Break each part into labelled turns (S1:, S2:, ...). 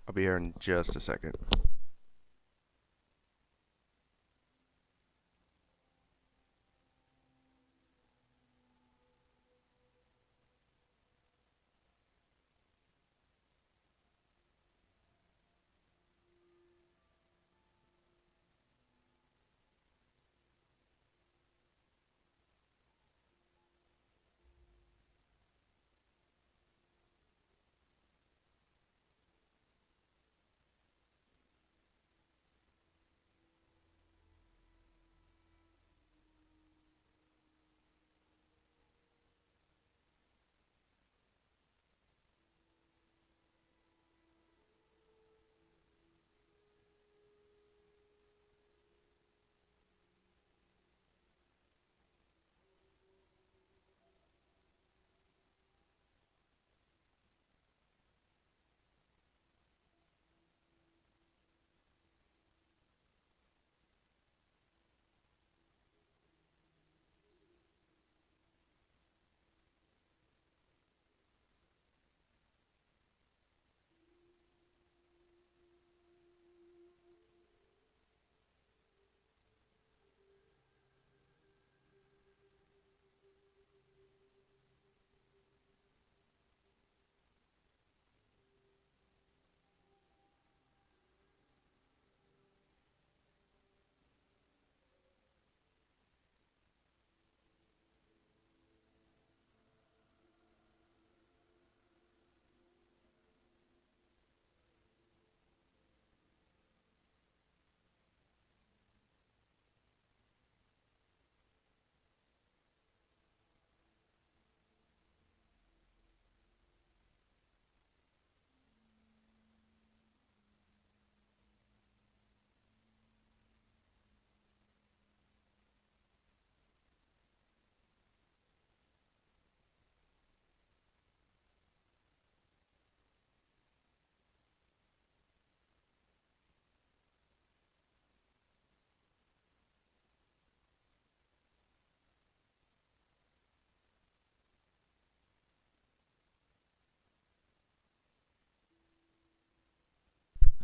S1: I'll be here in just a second.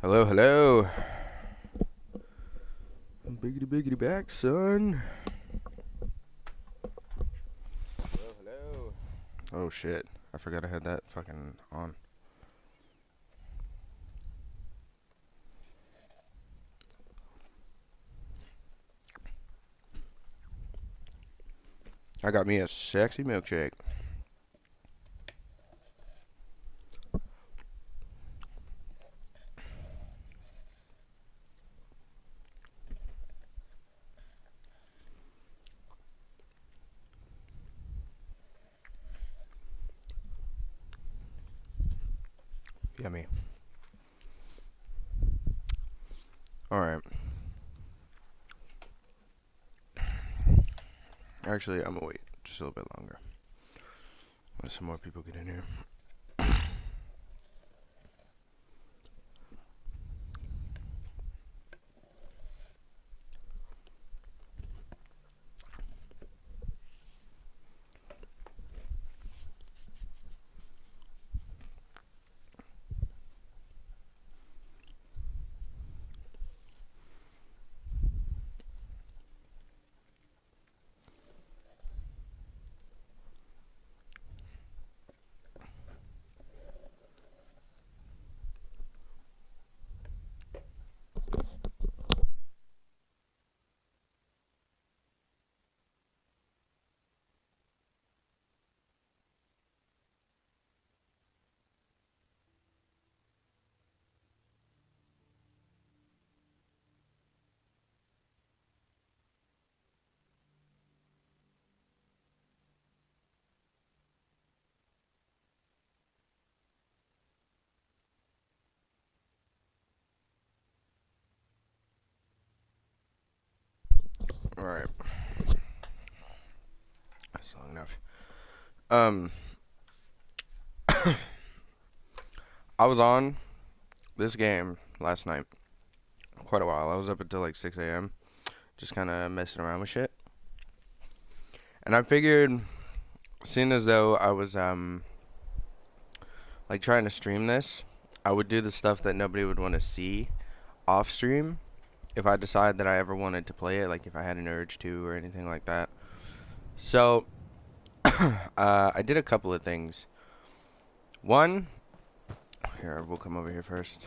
S1: Hello, hello. I'm biggity biggity back, son. Hello, hello. Oh shit. I forgot I had that fucking on. I got me a sexy milkshake. Yummy. Alright. Actually, I'm gonna wait just a little bit longer. Let some more people get in here. Alright. That's long enough. Um, I was on this game last night quite a while. I was up until like 6 a.m. just kind of messing around with shit. And I figured, seeing as though I was like trying to stream this, I would do the stuff that nobody would want to see off stream if I decide that I ever wanted to play it, like if I had an urge to or anything like that. So, I did a couple of things. One, here, we'll come over here first.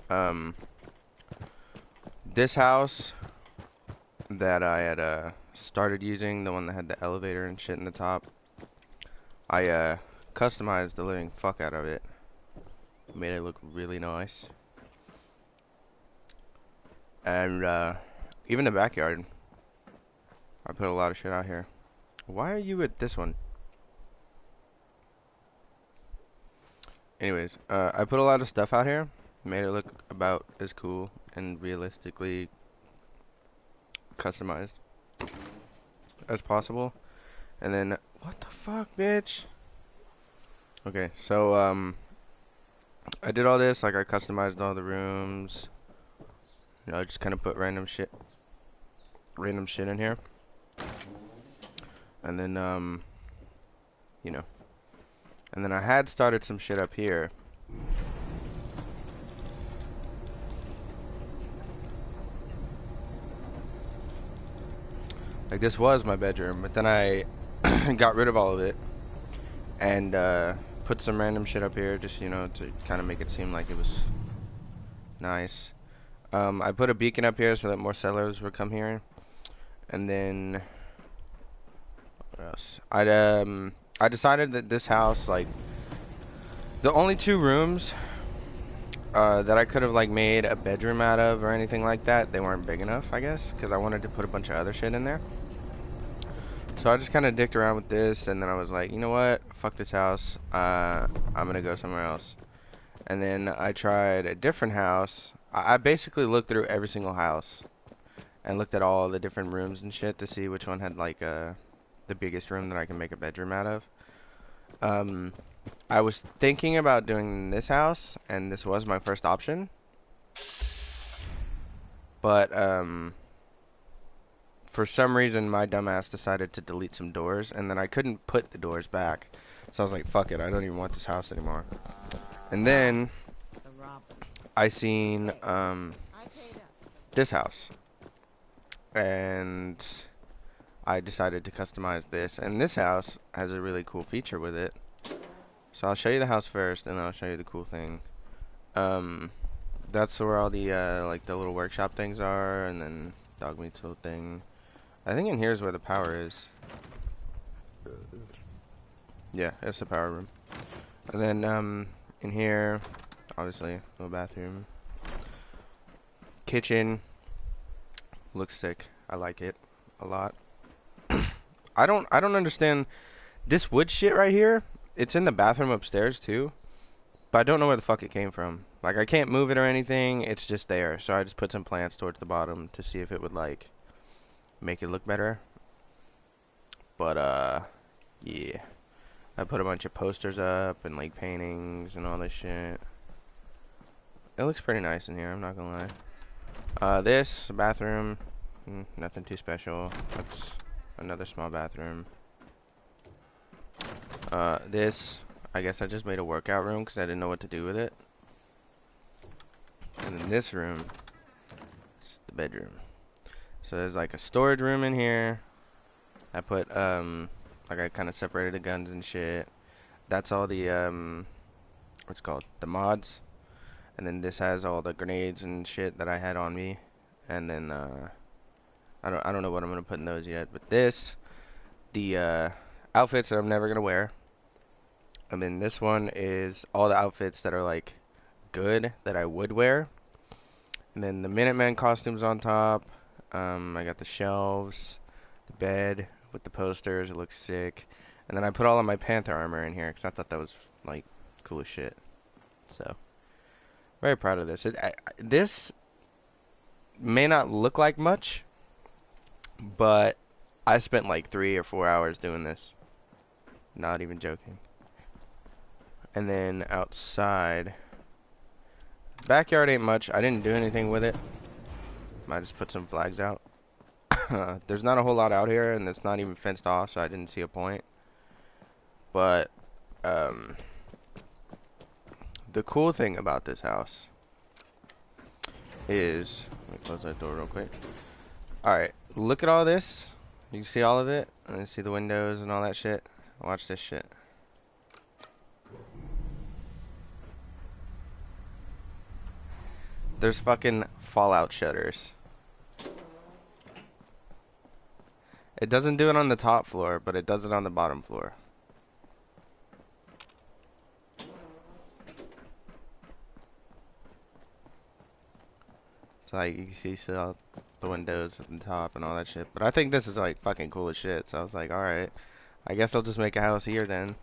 S1: Um, this house that I had started using, the one that had the elevator and shit in the top, I customized the living fuck out of it. Made it look really nice. And even the backyard, I put a lot of shit out here. Why are you at this one? Anyways, I put a lot of stuff out here. Made it look about as cool and realistically customized as possible. And then, what the fuck, bitch? Okay, so, I did all this, like I customized all the rooms. You know, I just kind of put random shit in here. And then, you know. And then I had started some shit up here. Like, this was my bedroom, but then I got rid of all of it. And, put some random shit up here, just, you know, to kind of make it seem like it was nice. I put a beacon up here so that more settlers would come here. And then, what else? I decided that this house, like, the only two rooms that I could have, like, made a bedroom out of or anything like that, they weren't big enough, I guess, because I wanted to put a bunch of other shit in there. So I just kind of dicked around with this, and then I was like, you know what, fuck this house, I'm gonna go somewhere else. And then I tried a different house. I basically looked through every single house and looked at all the different rooms and shit to see which one had, like, the biggest room that I can make a bedroom out of. I was thinking about doing this house, and this was my first option. But, for some reason, my dumbass decided to delete some doors, and then I couldn't put the doors back. So I was like, fuck it, I don't even want this house anymore. And then, I seen, this house. And I decided to customize this. And this house has a really cool feature with it. So I'll show you the house first, and then I'll show you the cool thing. That's where all the, like, the little workshop things are, and then dog meat's little thing. I think in here is where the power is. Yeah, it's the power room. And then, in here, obviously, little bathroom. Kitchen. Looks sick. I like it a lot. I don't understand this wood shit right here. It's in the bathroom upstairs too, but I don't know where the fuck it came from. Like, I can't move it or anything. It's just there. So I just put some plants towards the bottom to see if it would, like, make it look better. But yeah. I put a bunch of posters up and, like, paintings and all this shit. It looks pretty nice in here, I'm not gonna lie. This bathroom, nothing too special. That's another small bathroom. This, I guess I just made a workout room because I didn't know what to do with it. And then this room is the bedroom. So there's, like, a storage room in here. I put, like, I kind of separated the guns and shit. That's all the, what's it called? The mods. And then this has all the grenades and shit that I had on me. And then, I don't know what I'm gonna put in those yet. But this, the, outfits that I'm never gonna wear. And then this one is all the outfits that are, like, good that I would wear. And then the Minutemen costumes on top. I got the shelves, the bed with the posters. It looks sick. And then I put all of my Panther armor in here because I thought that was, like, cool as shit. So, very proud of this. This may not look like much, but I spent like 3 or 4 hours doing this. Not even joking. And then outside, backyard ain't much. I didn't do anything with it. I just put some flags out. There's not a whole lot out here, and it's not even fenced off, so I didn't see a point. But the cool thing about this house is, let me close that door real quick. Alright, look at all this. You can see all of it, and then see the windows and all that shit. Watch this shit. There's fucking Fallout shutters. It doesn't do it on the top floor, but it does it on the bottom floor. So like you can see still the windows at the top and all that shit. But I think this is like fucking cool as shit. So I was like, alright, I guess I'll just make a house here then.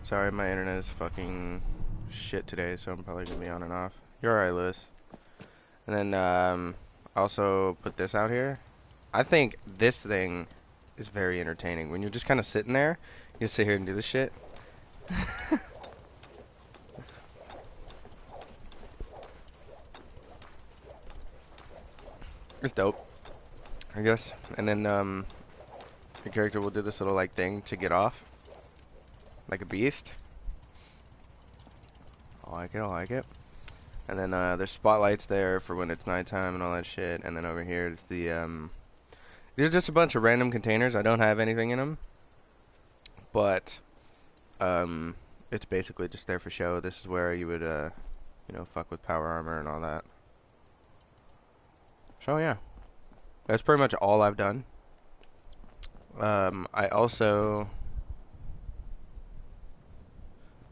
S1: Sorry, my internet is fucking shit today, so I'm probably gonna be on and off. You're alright, Lewis. And then also put this out here. I think this thing is very entertaining. When you're just kind of sitting there, you sit here and do this shit. It's dope, I guess. And then your character will do this little like thing to get off, like a beast. I like it. I like it. And then there's spotlights there for when it's nighttime and all that shit. And then over here is the there's just a bunch of random containers. I don't have anything in them, but it's basically just there for show. This is where you would you know, fuck with power armor and all that. So yeah, that's pretty much all I've done. I also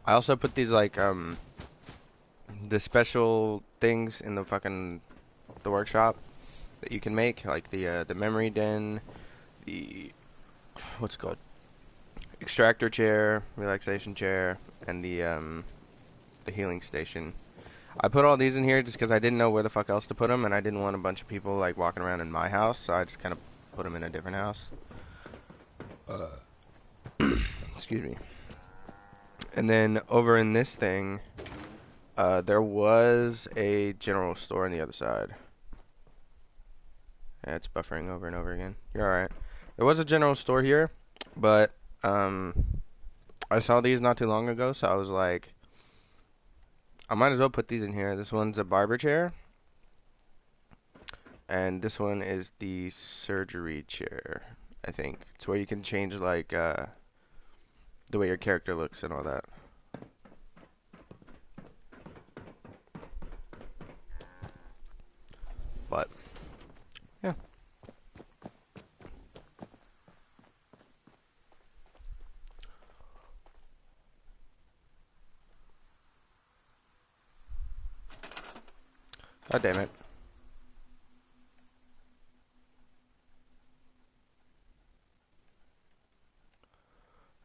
S1: put these like the special things in the workshop that you can make, like the memory den, the what's it called, extractor chair, relaxation chair, and the healing station. I put all these in here just because I didn't know where the fuck else to put them, and I didn't want a bunch of people like walking around in my house, so I just kind of put them in a different house. Excuse me. And then over in this thing, there was a general store on the other side. Yeah, it's buffering over and over again. You're alright. There was a general store here, but I saw these not too long ago, so I was like, I might as well put these in here. This one's a barber chair, and this one is the surgery chair, I think. It's where you can change like the way your character looks and all that. But yeah. God damn it.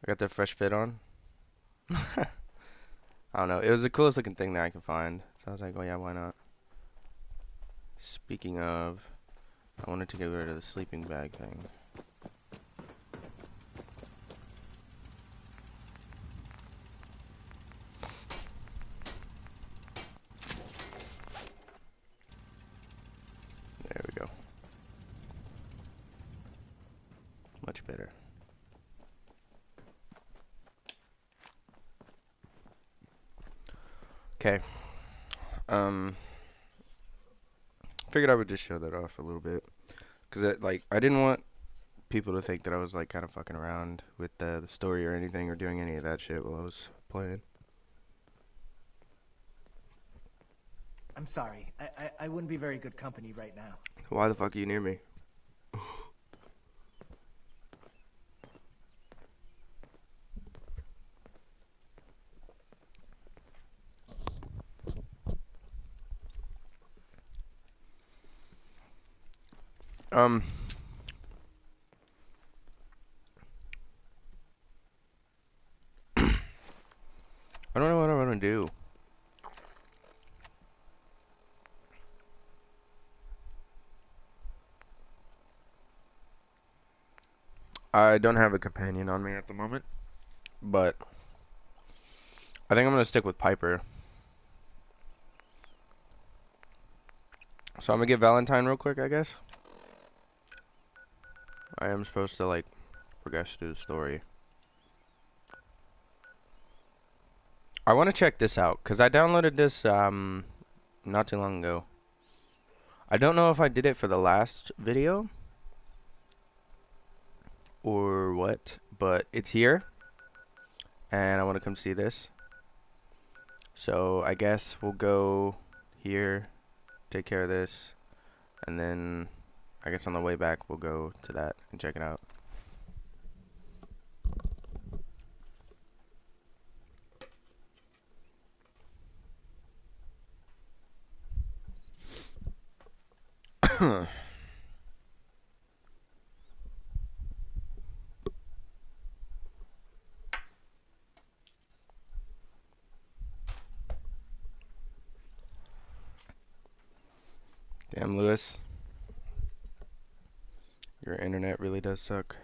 S1: I got the fresh fit on. I don't know. It was the coolest looking thing that I could find. So I was like, oh yeah, why not? Speaking of, I wanted to get rid of the sleeping bag thing. There we go. Much better. Okay. Figured I would just show that off a little bit, cause like I didn't want people to think that I was like kind of fucking around with the story or anything or doing any of that shit while I was playing.
S2: I'm sorry. I wouldn't be very good company right now.
S1: Why the fuck are you near me? Um, I don't know what I'm gonna do. I don't have a companion on me at the moment, but I think I'm gonna stick with Piper. So I'm gonna get Valentine real quick, I guess. I am supposed to like progress through the story. I want to check this out because I downloaded this not too long ago. I don't know if I did it for the last video or what, but it's here and I want to come see this. So I guess we'll go here, take care of this, and then I guess on the way back we'll go to that and check it out. Damn, Lewis. Your internet really does suck.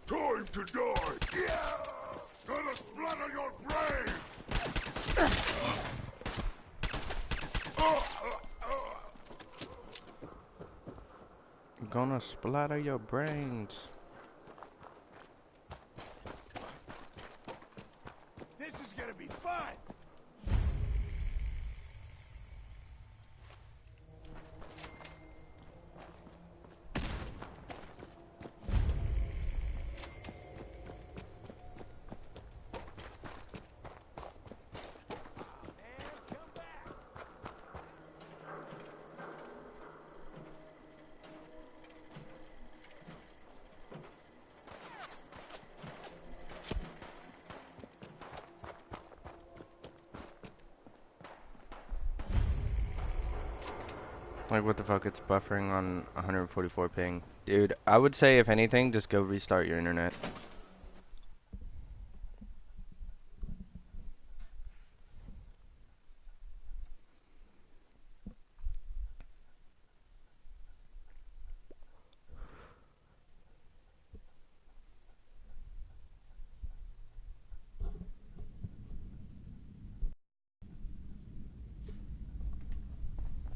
S3: Time to die! Yeah! Gonna splatter your brains!
S1: I'm gonna splatter your brains.
S3: This is gonna be fun!
S1: Like, what the fuck? It's buffering on 144 ping. Dude, I would say, if anything, just go restart your internet.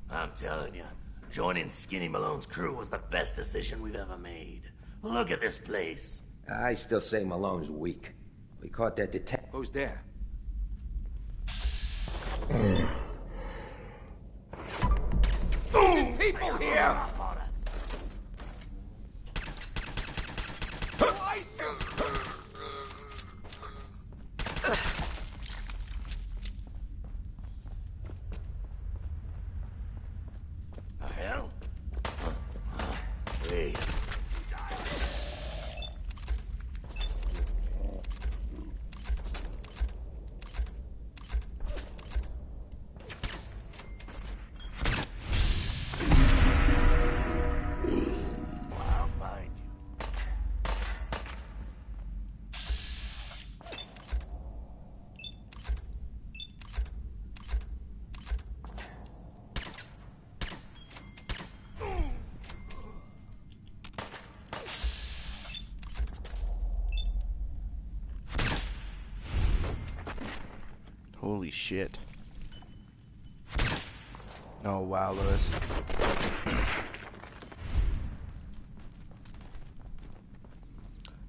S4: I'm telling you, joining Skinny Malone's crew was the best decision we've ever made. Look at this place.
S5: I still say Malone's weak. We caught that detective.
S3: Who's there?
S5: People here!
S4: The hell? Hey. I'll find you.
S1: Holy shit. Oh, wow, Lewis.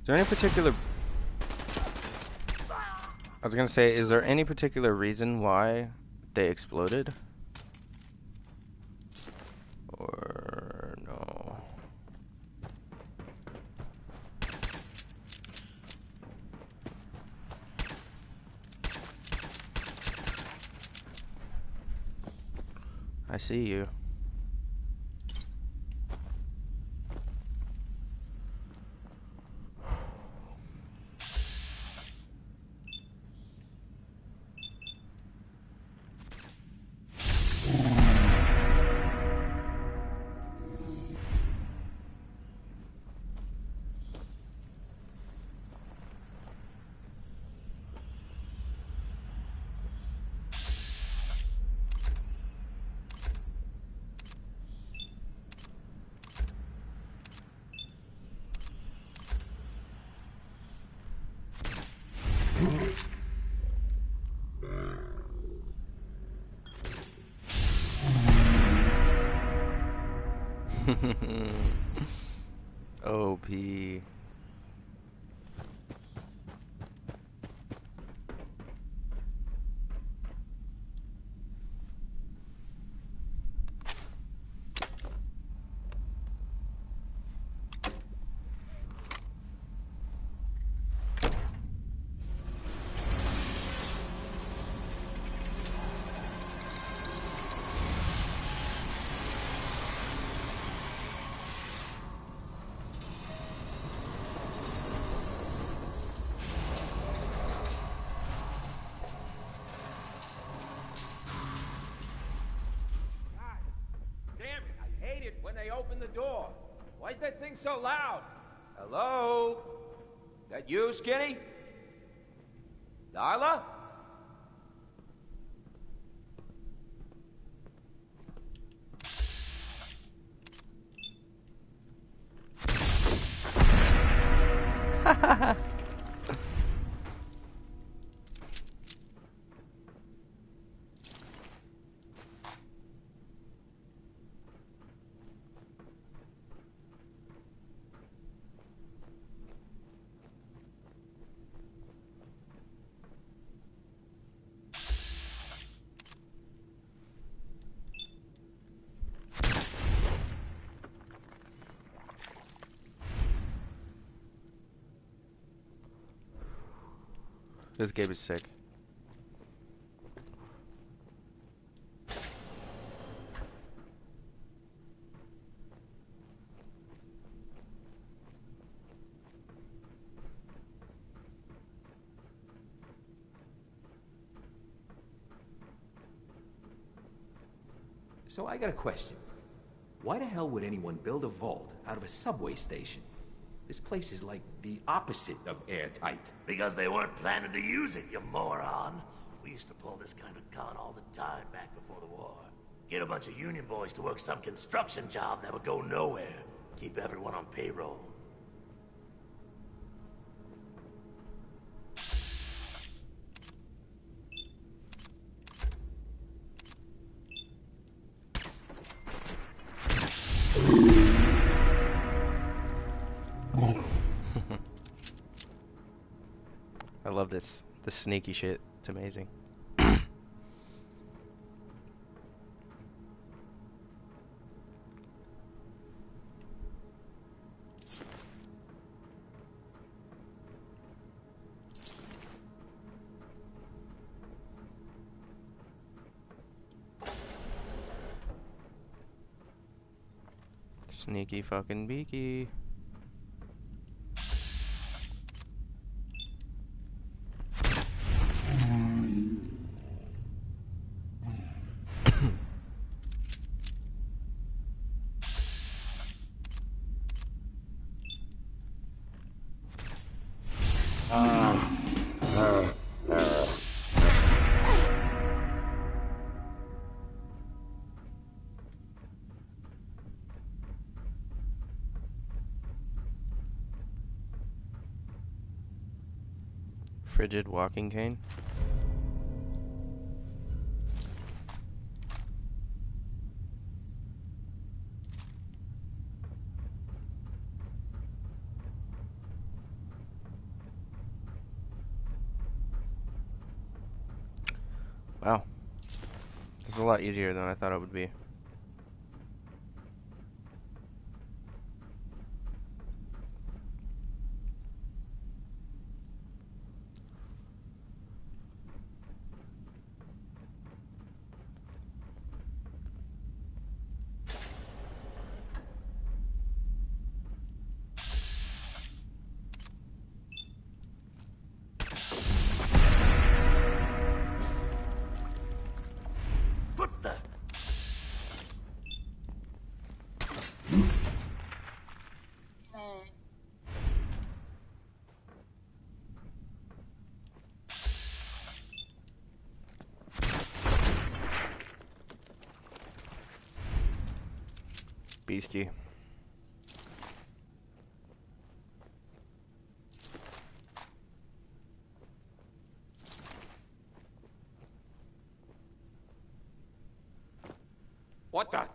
S1: Is there any particular... I was gonna say, is there any particular reason why they exploded? Or no? I see you. OP.
S6: Damn it, I hate it when they open the door. Why is that thing so loud? Hello? That you, Skinny? Darla?
S1: This game is sick.
S7: So I got a question. Why the hell would anyone build a vault out of a subway station? This place is like the opposite of airtight.
S4: Because they weren't planning to use it, you moron. We used to pull this kind of con all the time back before the war. Get a bunch of union boys to work some construction job that would go nowhere. Keep everyone on payroll.
S1: I love this sneaky shit. It's amazing. Sneaky fucking beaky. Frigid walking cane. Wow. This is a lot easier than I thought it would be.
S4: What the?
S1: Beastie.
S6: What the?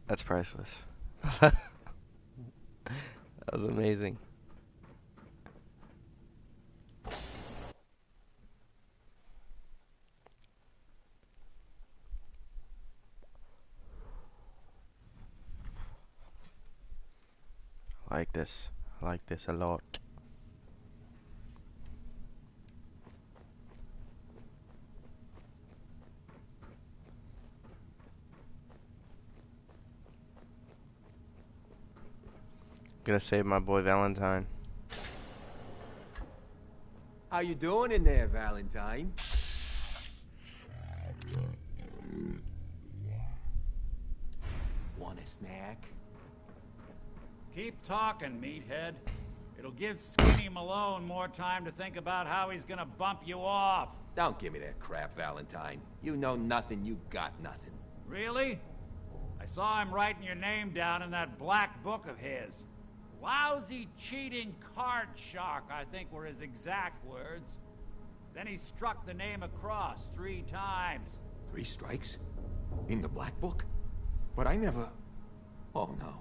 S1: That's priceless. That was amazing. I like this. I like this a lot. Gonna save my boy Valentine.
S7: How you doing in there, Valentine? Want a snack?
S8: Keep talking, meathead. It'll give Skinny Malone more time to think about how he's gonna bump you off.
S7: Don't give me that crap, Valentine. You know nothing, you got nothing.
S8: Really? I saw him writing your name down in that black book of his. Lousy, cheating card shark, I think were his exact words. Then he struck the name across 3 times.
S7: 3 strikes? In the black book? But I never... Oh, no.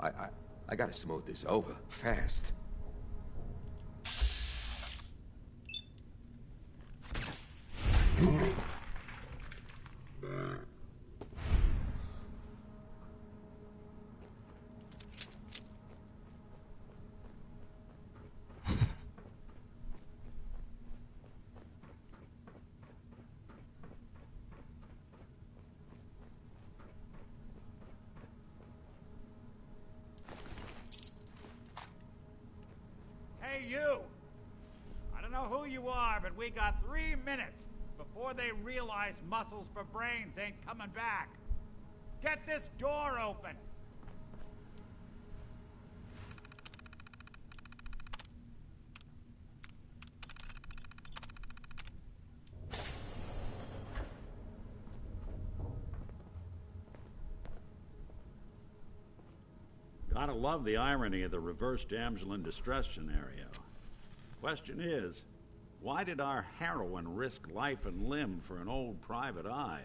S7: I gotta smooth this over, fast.
S8: Hey, you! I don't know who you are, but we got 3 minutes before they realize muscles for brains ain't coming back. Get this door open! Gotta love the irony of the reverse damsel in distress scenario. Question is, why did our heroine risk life and limb for an old private eye?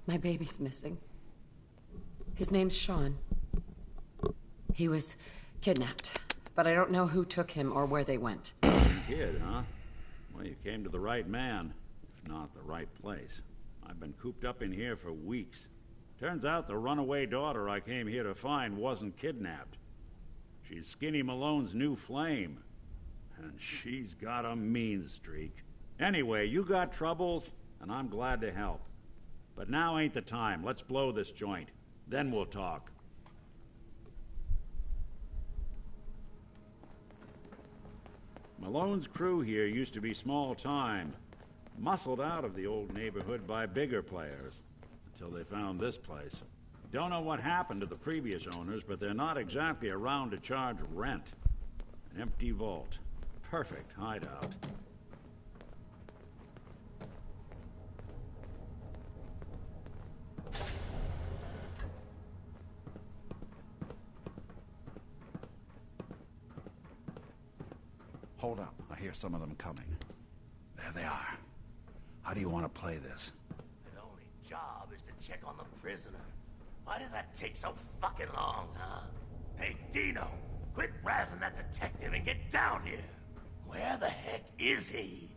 S9: My baby's missing. His name's Sean. He was kidnapped, but I don't know who took him or where they went.
S8: Kid, huh? Well, you came to the right man. Not the right place. I've been cooped up in here for weeks. Turns out the runaway daughter I came here to find wasn't kidnapped. She's Skinny Malone's new flame. And she's got a mean streak. Anyway, you got troubles, and I'm glad to help. But now ain't the time. Let's blow this joint. Then we'll talk. Malone's crew here used to be small time. Muscled out of the old neighborhood by bigger players, until they found this place. Don't know what happened to the previous owners, but they're not exactly around to charge rent. An empty vault. Perfect hideout.
S6: Hold up. I hear some of them coming. There they are. How do you want to play this?
S4: His only job is to check on the prisoner. Why does that take so fucking long, huh? Hey, Dino, quit razzing that detective and get down here. Where the heck is he?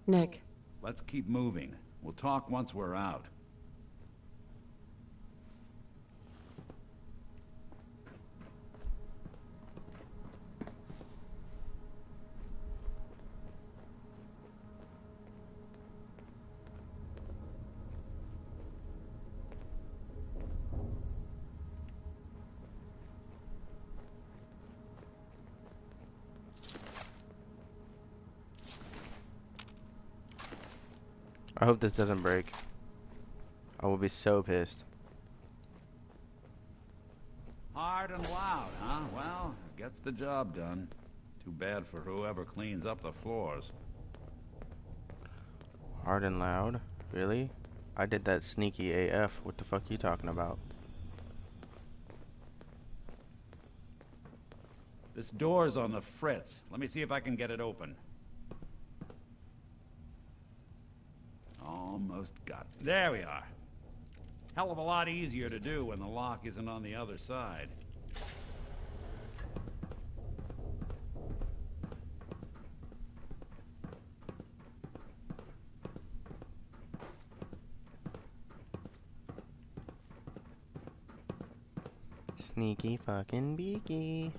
S9: Nick.
S8: Let's keep moving. We'll talk once we're out.
S1: I hope this doesn't break. I will be so pissed.
S8: Hard and loud, huh? Well, gets the job done. Too bad for whoever cleans up the floors.
S1: Hard and loud? Really? I did that sneaky AF. What the fuck you talking about?
S8: This door's on the fritz. Let me see if I can get it open. Almost got it. There we are. Hell of a lot easier to do when the lock isn't on the other side.
S1: Sneaky fucking beaky.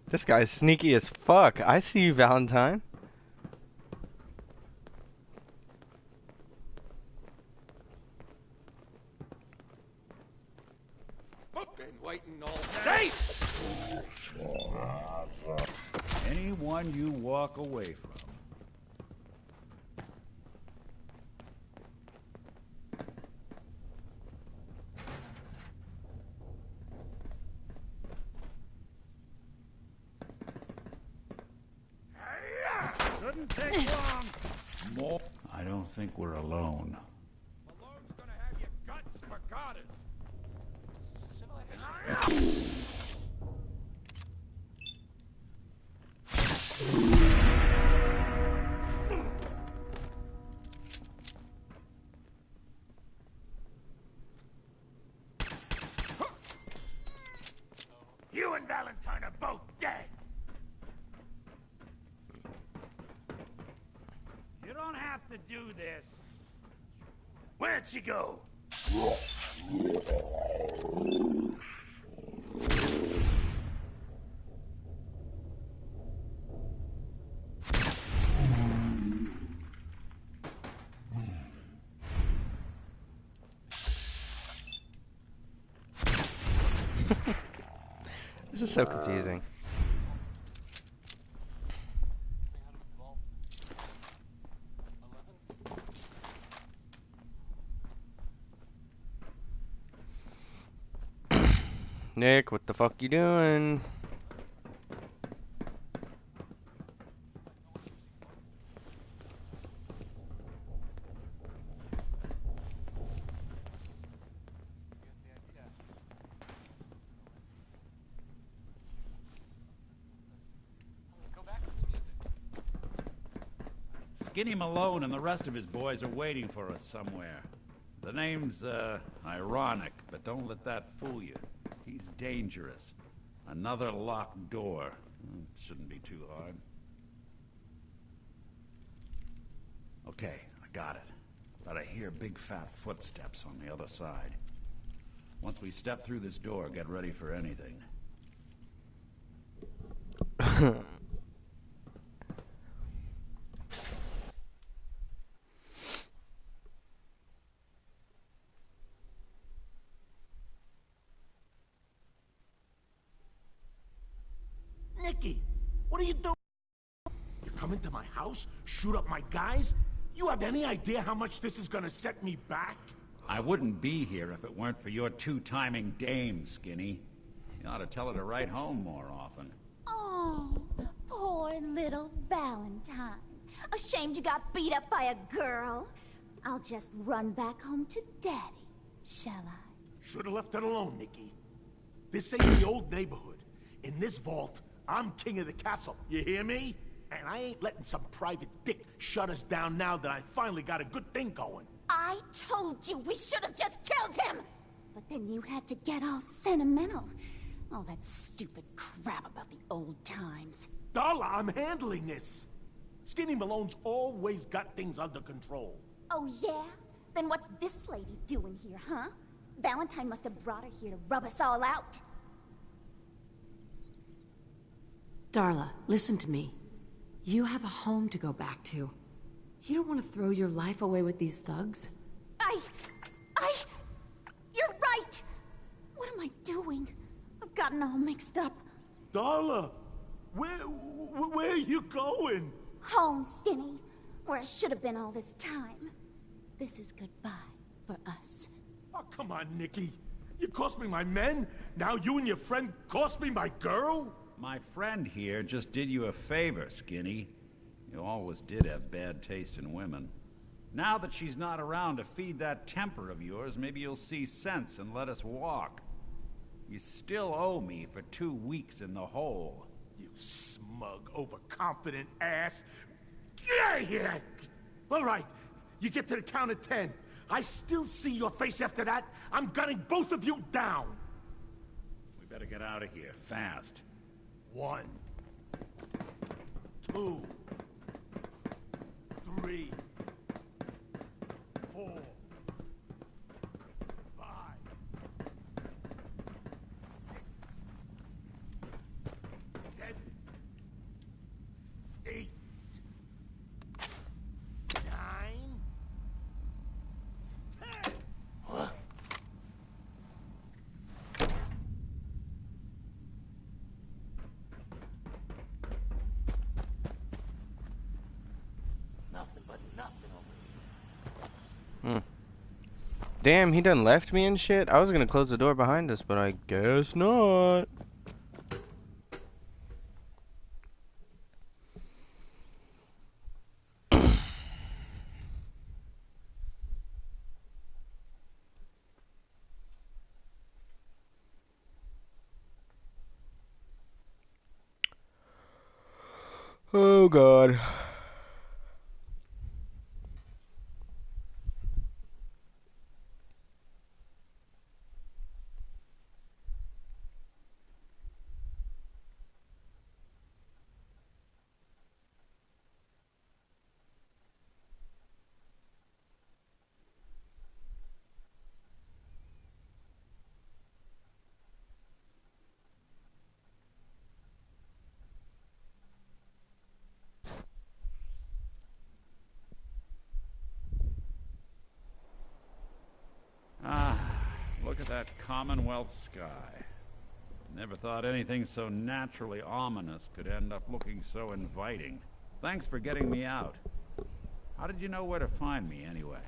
S1: This guy's sneaky as fuck. I see you, Valentine.
S6: Been waiting all day.
S8: Anyone you walk away from. Shouldn't take long. More. I don't think we're alone.
S6: Malone's gonna have your guts for goddess.
S4: You and Valentine are both dead.
S8: You don't have to do this.
S4: Where'd she go?
S1: This is so confusing. Nick, what the fuck you doing?
S8: Skinny Malone and the rest of his boys are waiting for us somewhere. The name's, ironic, but don't let that fool you. He's dangerous. Another locked door. Shouldn't be too hard. Okay, I got it. But I hear big fat footsteps on the other side. Once we step through this door, get ready for anything.
S3: Nicky, what are you doing? You come into my house, shoot up my guys? You have any idea how much this is gonna set me back?
S8: I wouldn't be here if it weren't for your two-timing dame, Skinny. You ought to tell her to write home more often.
S10: Oh, poor little Valentine. Ashamed you got beat up by a girl? I'll just run back home to Daddy, shall I?
S3: Should've left it alone, Nicky. This ain't the old neighborhood. In this vault, I'm king of the castle, you hear me? And I ain't letting some private dick shut us down now that I finally got a good thing going.
S10: I told you we should have just killed him! But then you had to get all sentimental. All that stupid crap about the old times.
S3: Darla, I'm handling this. Skinny Malone's always got things under control.
S10: Oh yeah? Then what's this lady doing here, huh? Valentine must have brought her here to rub us all out.
S9: Darla, listen to me. You have a home to go back to. You don't want to throw your life away with these thugs?
S10: You're right! I doing? I've gotten all mixed up.
S3: Darla, where are you going?
S10: Home, Skinny, where I should have been all this time. This is goodbye for us.
S3: Oh, come on, Nikki. You cost me my men, now you and your friend cost me my girl?
S8: My friend here just did you a favor, Skinny. You always did have bad taste in women. Now that she's not around to feed that temper of yours, maybe you'll see sense and let us walk. You still owe me for 2 weeks in the hole.
S3: You smug, overconfident ass. Get out of here! All right, you get to the count of 10. I still see your face after that. I'm gunning both of you down.
S8: We better get out of here, fast.
S3: 1, 2, 3, 4, 5, 6, 7, 8, 9, 10.
S4: What? Nothing but nothing over here.
S1: Damn, he done left me and shit. I was gonna close the door behind us, but I guess not. Oh god.
S8: Look at that Commonwealth sky. Never thought anything so naturally ominous could end up looking so inviting. Thanks for getting me out. How did you know where to find me, anyway?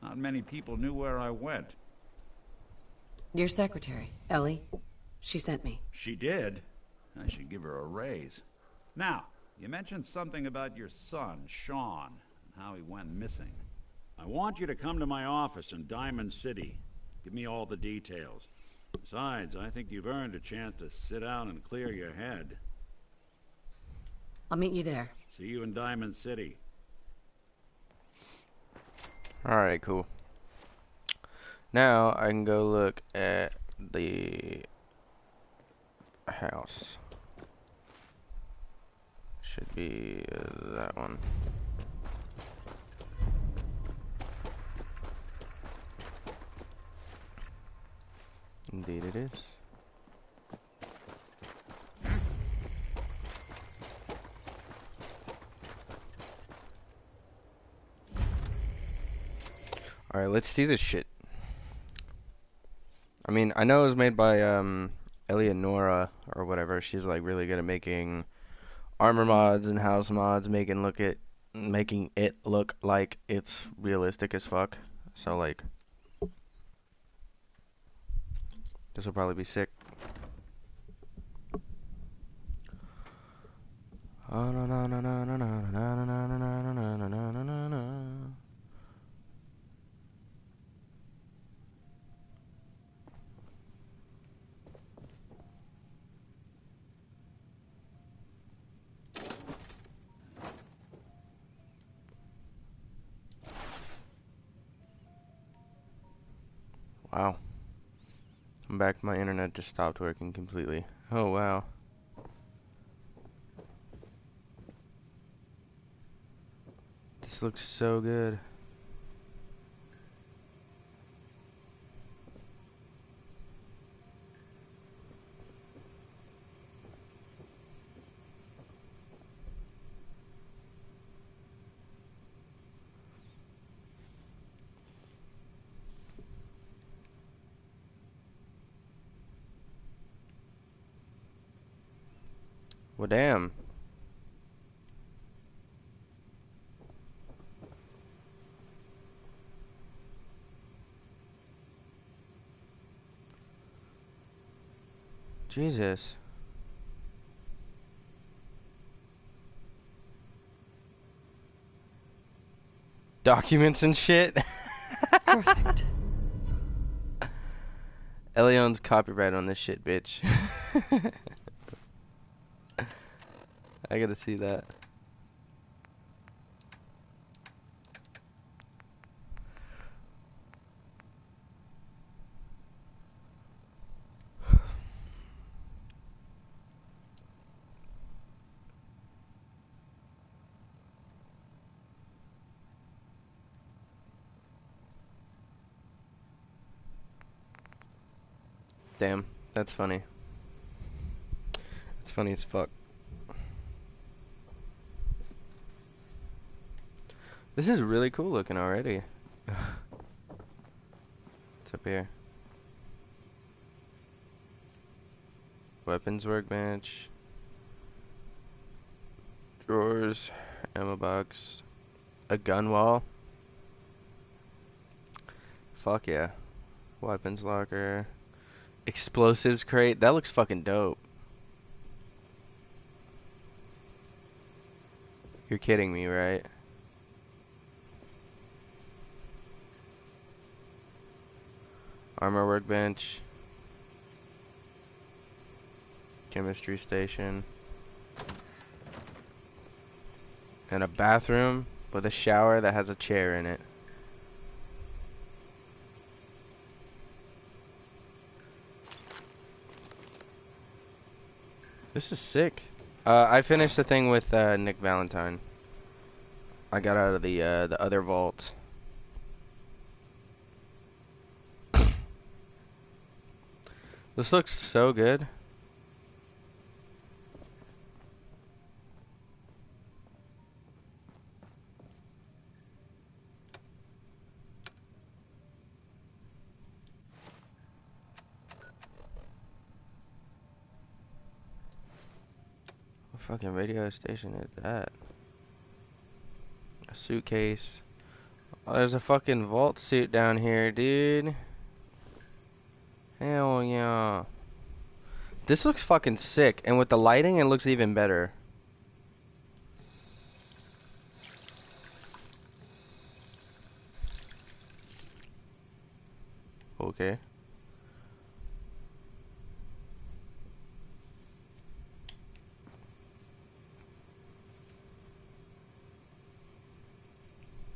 S8: Not many people knew where I went.
S9: Your secretary, Ellie. She sent me.
S8: She did? I should give her a raise. Now, you mentioned something about your son, Sean, and how he went missing. I want you to come to my office in Diamond City. Give me all the details. Besides, I think you've earned a chance to sit down and clear your head.
S9: I'll meet you there.
S8: See you in Diamond City.
S1: Alright, cool. Now I can go look at the house. Should be that one. Indeed it is. Alright, let's see this shit. I mean, I know it was made by Eleonora or whatever. She's like really good at making armor mods and house mods, making it look like it's realistic as fuck. So like this will probably be sick. Wow. I'm back. My internet just stopped working completely. Oh, wow. This looks so good. Well, damn. Jesus. Documents and shit.
S9: Perfect.
S1: Ellie owns copyright on this shit, bitch. I gotta see that. Damn, that's funny. It's funny as fuck. This is really cool looking already. What's up here? Weapons workbench. Drawers. Ammo box. A gun wall. Fuck yeah. Weapons locker. Explosives crate. That looks fucking dope. You're kidding me, right? Armor workbench. Chemistry station. And a bathroom with a shower that has a chair in it. This is sick. I finished the thing with Nick Valentine. I got out of the other vault. This looks so good. What fucking radio station is that? A suitcase. Oh, there's a fucking vault suit down here, dude. Hell yeah. This looks fucking sick, and with the lighting, it looks even better. Okay.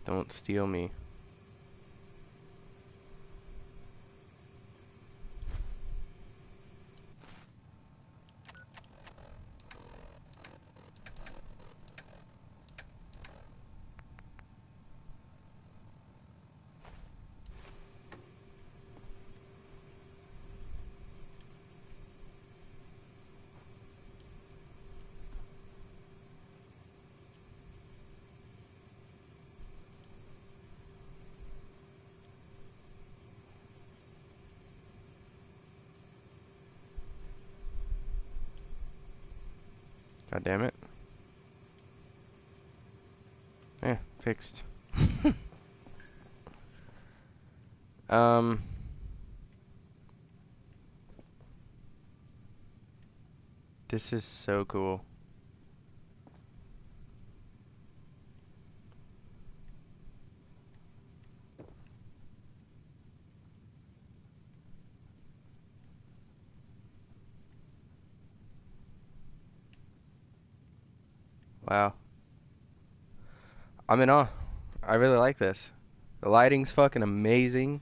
S1: Don't steal me. God damn it. Yeah, fixed. This is so cool. Wow. I'm in awe. I really like this. The lighting's fucking amazing.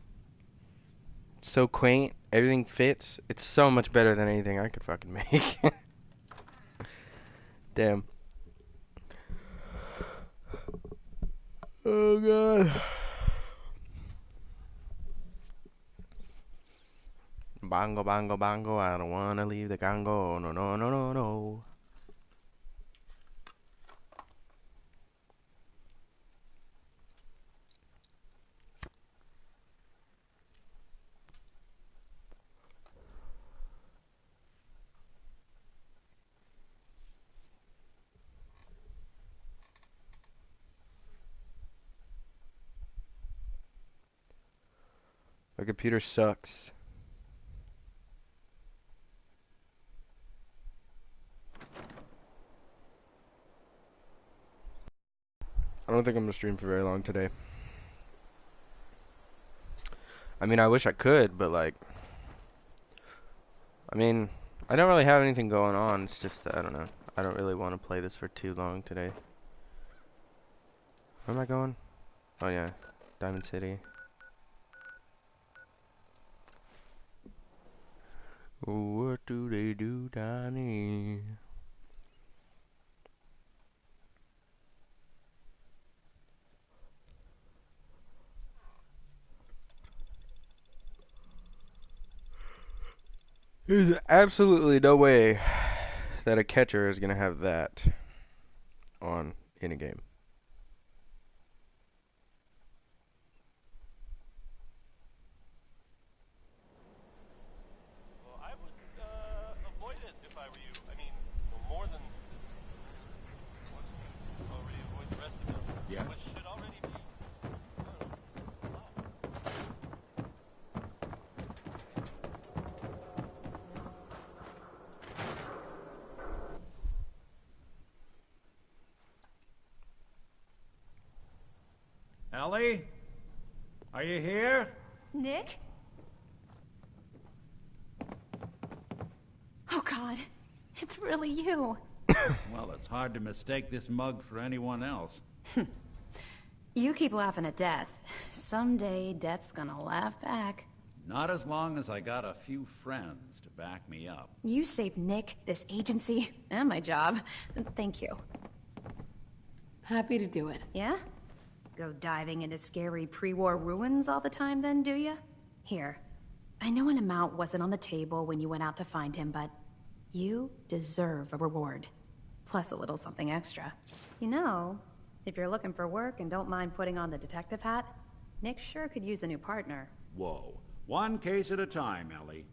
S1: It's so quaint. Everything fits. It's so much better than anything I could fucking make. Damn. Oh god. Bongo, bongo, bongo. I don't wanna leave the Congo. No, no, no, no, no. My computer sucks. I don't think I'm gonna stream for very long today. I mean, I wish I could, but like, I mean, I don't really have anything going on. It's just, I don't know. I don't really want to play this for too long today. Where am I going? Oh yeah, Diamond City. What do they do down here? There's absolutely no way that a catcher is gonna have that on in a game.
S11: Well, I would avoid it if I were you. I mean, more than already avoid the rest of them.
S7: Yeah.
S11: Which should already be.
S8: Ellie? Are you here?
S12: Nick? Oh, God. It's really you.
S8: Well, it's hard to mistake this mug for anyone else.
S12: You keep laughing at death. Someday, death's gonna laugh back.
S8: Not as long as I got a few friends to back me up.
S12: You saved Nick, this agency, and my job. Thank you.
S9: Happy to do it.
S12: Yeah? Go diving into scary pre-war ruins all the time then, do ya? Here. I know an amount wasn't on the table when you went out to find him, but you deserve a reward. Plus a little something extra. You know, if you're looking for work and don't mind putting on the detective hat, Nick sure could use a new partner.
S8: Whoa. One case at a time, Ellie.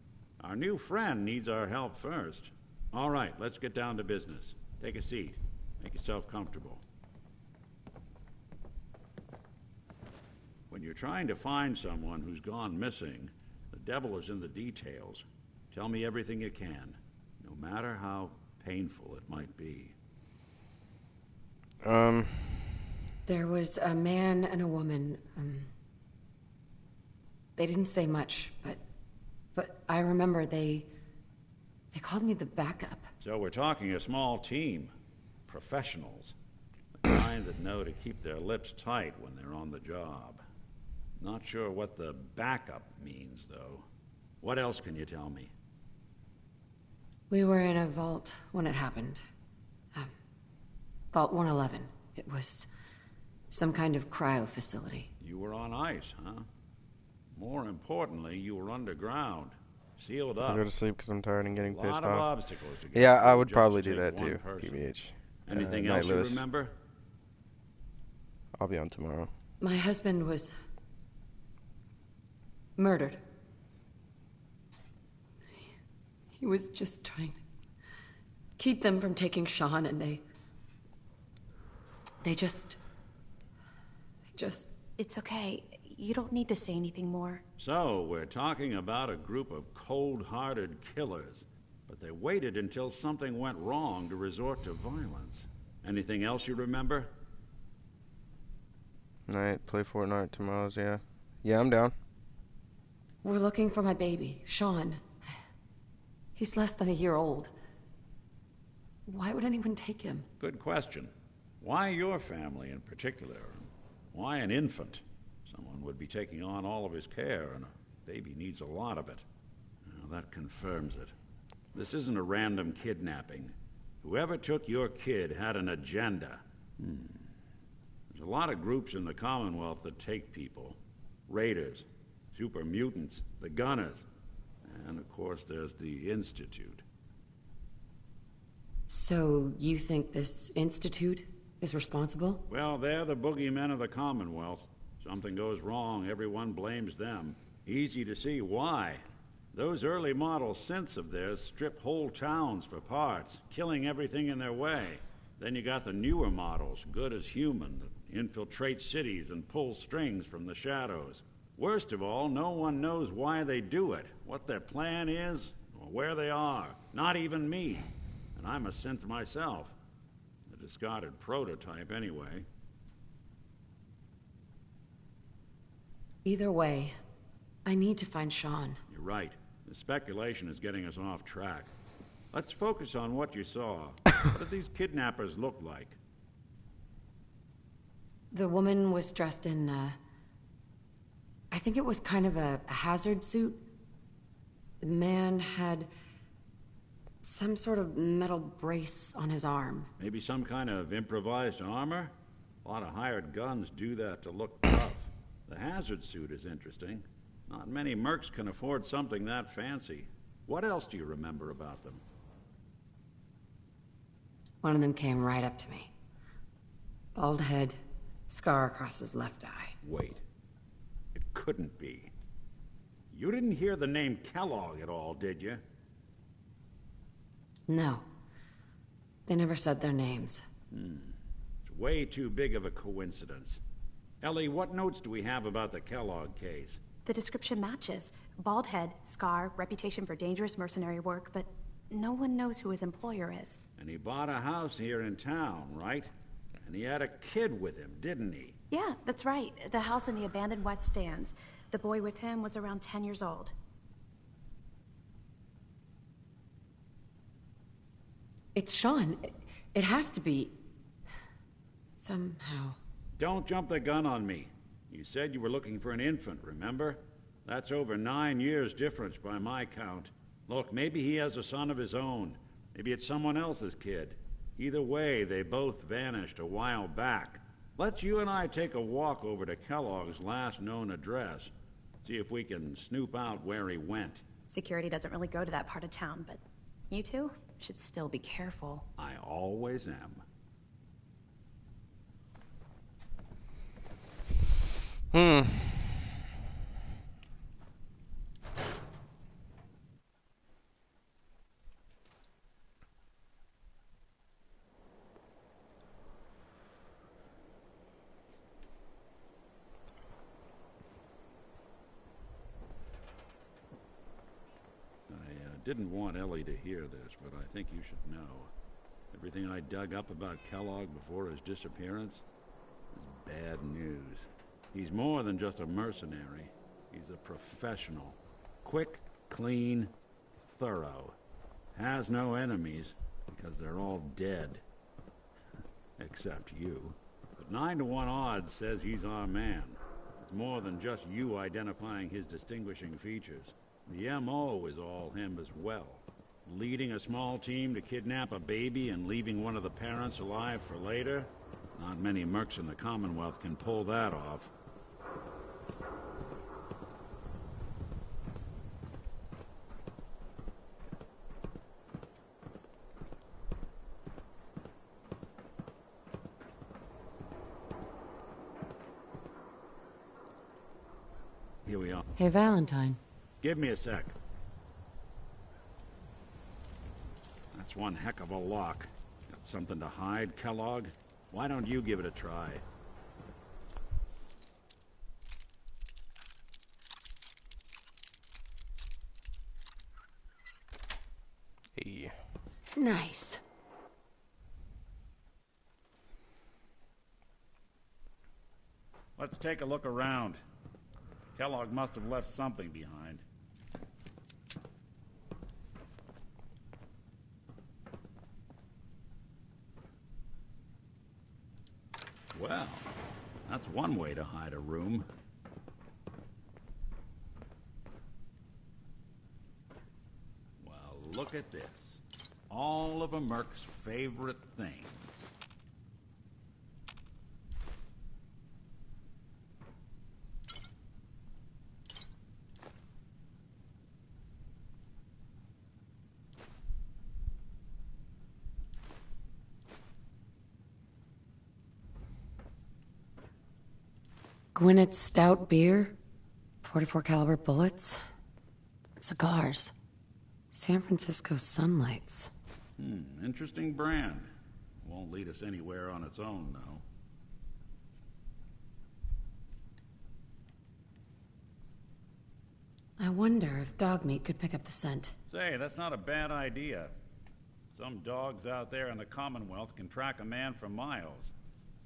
S8: Our new friend needs our help first. All right, let's get down to business. Take a seat. Make yourself comfortable. When you're trying to find someone who's gone missing, the devil is in the details. Tell me everything you can, no matter how painful it might be.
S9: There was a man and a woman. They didn't say much, but I remember they called me the backup.
S8: So we're talking a small team. Professionals. The kind that know to keep their lips tight when they're on the job. Not sure what the backup means, though. What else can you tell me?
S9: We were in a vault when it happened. Vault 111. It was some kind of cryo facility.
S8: You were on ice, huh? More importantly, you were underground. Sealed up.
S1: I go to sleep because I'm tired and getting pissed
S8: lot
S1: off.
S8: of obstacles to get
S1: Yeah, I
S8: through
S1: would
S8: just
S1: probably
S8: to
S1: do
S8: take
S1: that
S8: one
S1: too.
S8: person.
S1: PBH.
S8: Anything else you
S1: Nightless.
S8: remember?
S1: I'll be on tomorrow.
S9: My husband was murdered. He was just trying to keep them from taking Sean, and they just...
S12: It's okay. You don't need to say anything more.
S8: So, we're talking about a group of cold-hearted killers, but they waited until something went wrong to resort to violence. Anything else you remember?
S1: Night, play Fortnite tomorrow's, yeah. Yeah, I'm down.
S9: We're looking for my baby, Sean. He's less than a year old. Why would anyone take him?
S8: Good question. Why your family in particular? Why an infant? Someone would be taking on all of his care, and a baby needs a lot of it. Well, that confirms it. This isn't a random kidnapping. Whoever took your kid had an agenda. There's a lot of groups in the Commonwealth that take people. Raiders, super mutants, the Gunners, and of course there's the Institute.
S9: So, you think this institute is responsible?
S8: Well, they're the boogeymen of the Commonwealth. Something goes wrong, everyone blames them. Easy to see why. Those early model synths of theirs strip whole towns for parts, killing everything in their way. Then you got the newer models, good as human, that infiltrate cities and pull strings from the shadows. Worst of all, no one knows why they do it, what their plan is, or where they are. Not even me. And I'm a synth myself. A discarded prototype, anyway.
S9: Either way, I need to find Sean.
S8: You're right. The speculation is getting us off track. Let's focus on what you saw. What did these kidnappers look like?
S9: The woman was dressed in, I think it was kind of a hazard suit. The man had some sort of metal brace on his arm.
S8: Maybe some kind of improvised armor? A lot of hired guns do that to look tough. The hazard suit is interesting. Not many mercs can afford something that fancy. What else do you remember about them?
S9: One of them came right up to me. Bald head, scar across his left eye.
S8: Wait. It couldn't be. You didn't hear the name Kellogg at all, did you?
S9: No. They never said their names.
S8: It's way too big of a coincidence. Ellie, what notes do we have about the Kellogg case?
S12: The description matches. Bald head, scar, reputation for dangerous mercenary work, but no one knows who his employer is.
S8: And he bought a house here in town, right? And he had a kid with him, didn't he?
S12: Yeah, that's right. The house in the abandoned West Stands. The boy with him was around 10 years old.
S9: It's Sean. It has to be. Somehow.
S8: Don't jump the gun on me. You said you were looking for an infant, remember? That's over 9 years difference by my count. Look, maybe he has a son of his own. Maybe it's someone else's kid. Either way, they both vanished a while back. Let's you and I take a walk over to Kellogg's last known address. See if we can snoop out where he went.
S12: Security doesn't really go to that part of town, but you two should still be careful.
S8: I always am. Didn't want Ellie to hear this, but I think you should know. Everything I dug up about Kellogg before his disappearance is bad news. He's more than just a mercenary. He's a professional. Quick, clean, thorough. Has no enemies, because they're all dead. Except you. But 9 to 1 odds says he's our man. It's more than just you identifying his distinguishing features. The M.O. is all him as well. Leading a small team to kidnap a baby and leaving one of the parents alive for later? Not many mercs in the Commonwealth can pull that off. Here we are.
S9: Hey, Valentine.
S8: Give me a sec. That's one heck of a lock. Got something to hide, Kellogg? Why don't you give it a try?
S1: Hey.
S9: Nice.
S8: Let's take a look around. Kellogg must have left something behind. Well, that's one way to hide a room. Well, look at this. All of a merc's favorite things.
S9: Gwinnett's stout beer, 44 caliber bullets, cigars, San Francisco sunlights.
S8: Interesting brand. Won't lead us anywhere on its own, though.
S9: I wonder if dog meat could pick up the scent.
S8: Say, that's not a bad idea. Some dogs out there in the Commonwealth can track a man for miles.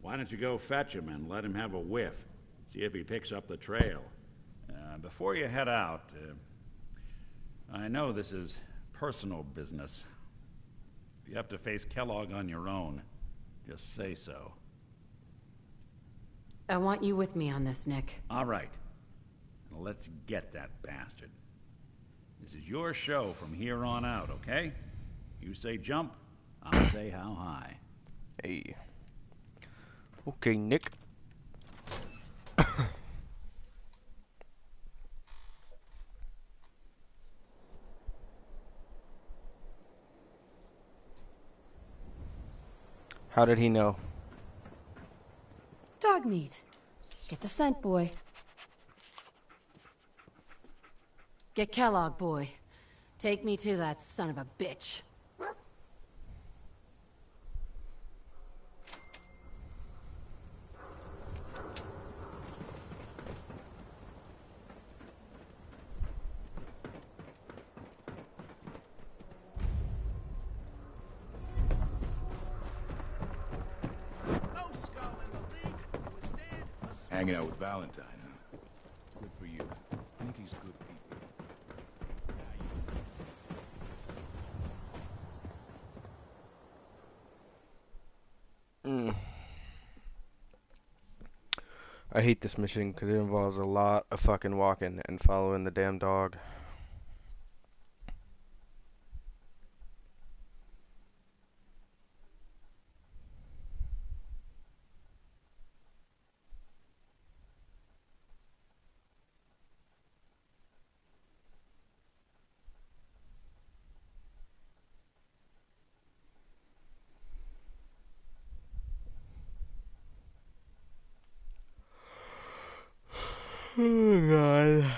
S8: Why don't you go fetch him and let him have a whiff? See if he picks up the trail. Before you head out, I know this is personal business. If you have to face Kellogg on your own, just say so.
S9: I want you with me on this, Nick.
S8: All right. Now let's get that bastard. This is your show from here on out, okay? You say jump, I'll say how high.
S1: Hey. Okay, Nick. How did he know?
S9: Dog meat. Get the scent, boy. Get Kellogg, boy. Take me to that son of a bitch.
S13: Hanging out with Valentine, huh? Good for you. I think he's good people.
S1: I hate this mission because it involves a lot of fucking walking and following the damn dog. Oh god.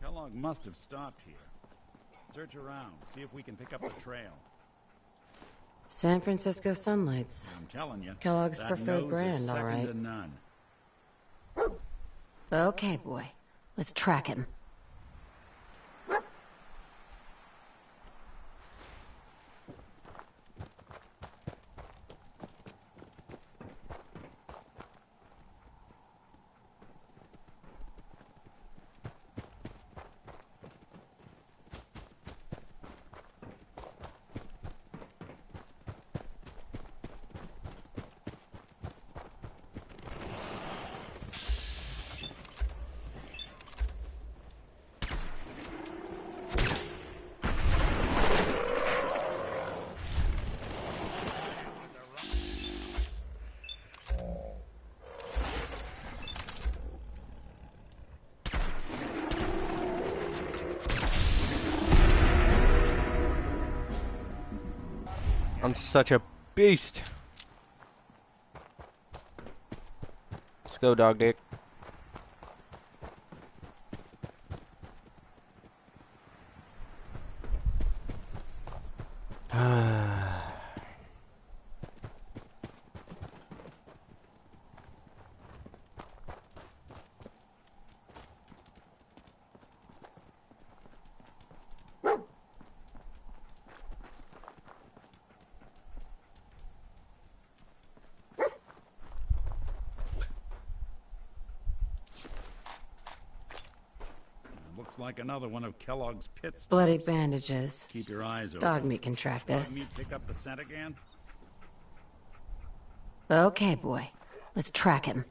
S8: Kellogg must have stopped here. Search around, see if we can pick up the trail.
S9: San Francisco Sunlights.
S8: I'm telling you,
S9: Kellogg's
S8: that
S9: preferred
S8: nose
S9: brand,
S8: is
S9: all
S8: second
S9: right.
S8: to none.
S9: Okay, boy. Let's track him. I'm such a beast. Let's go, dog dick.
S8: Looks like another one of Kellogg's pit stops.
S9: Bloody bandages.
S8: Keep your eyes open.
S9: Dog meat can track
S8: Dog
S9: this.
S8: meat pick up the scent again?
S9: Okay, boy. Let's track him.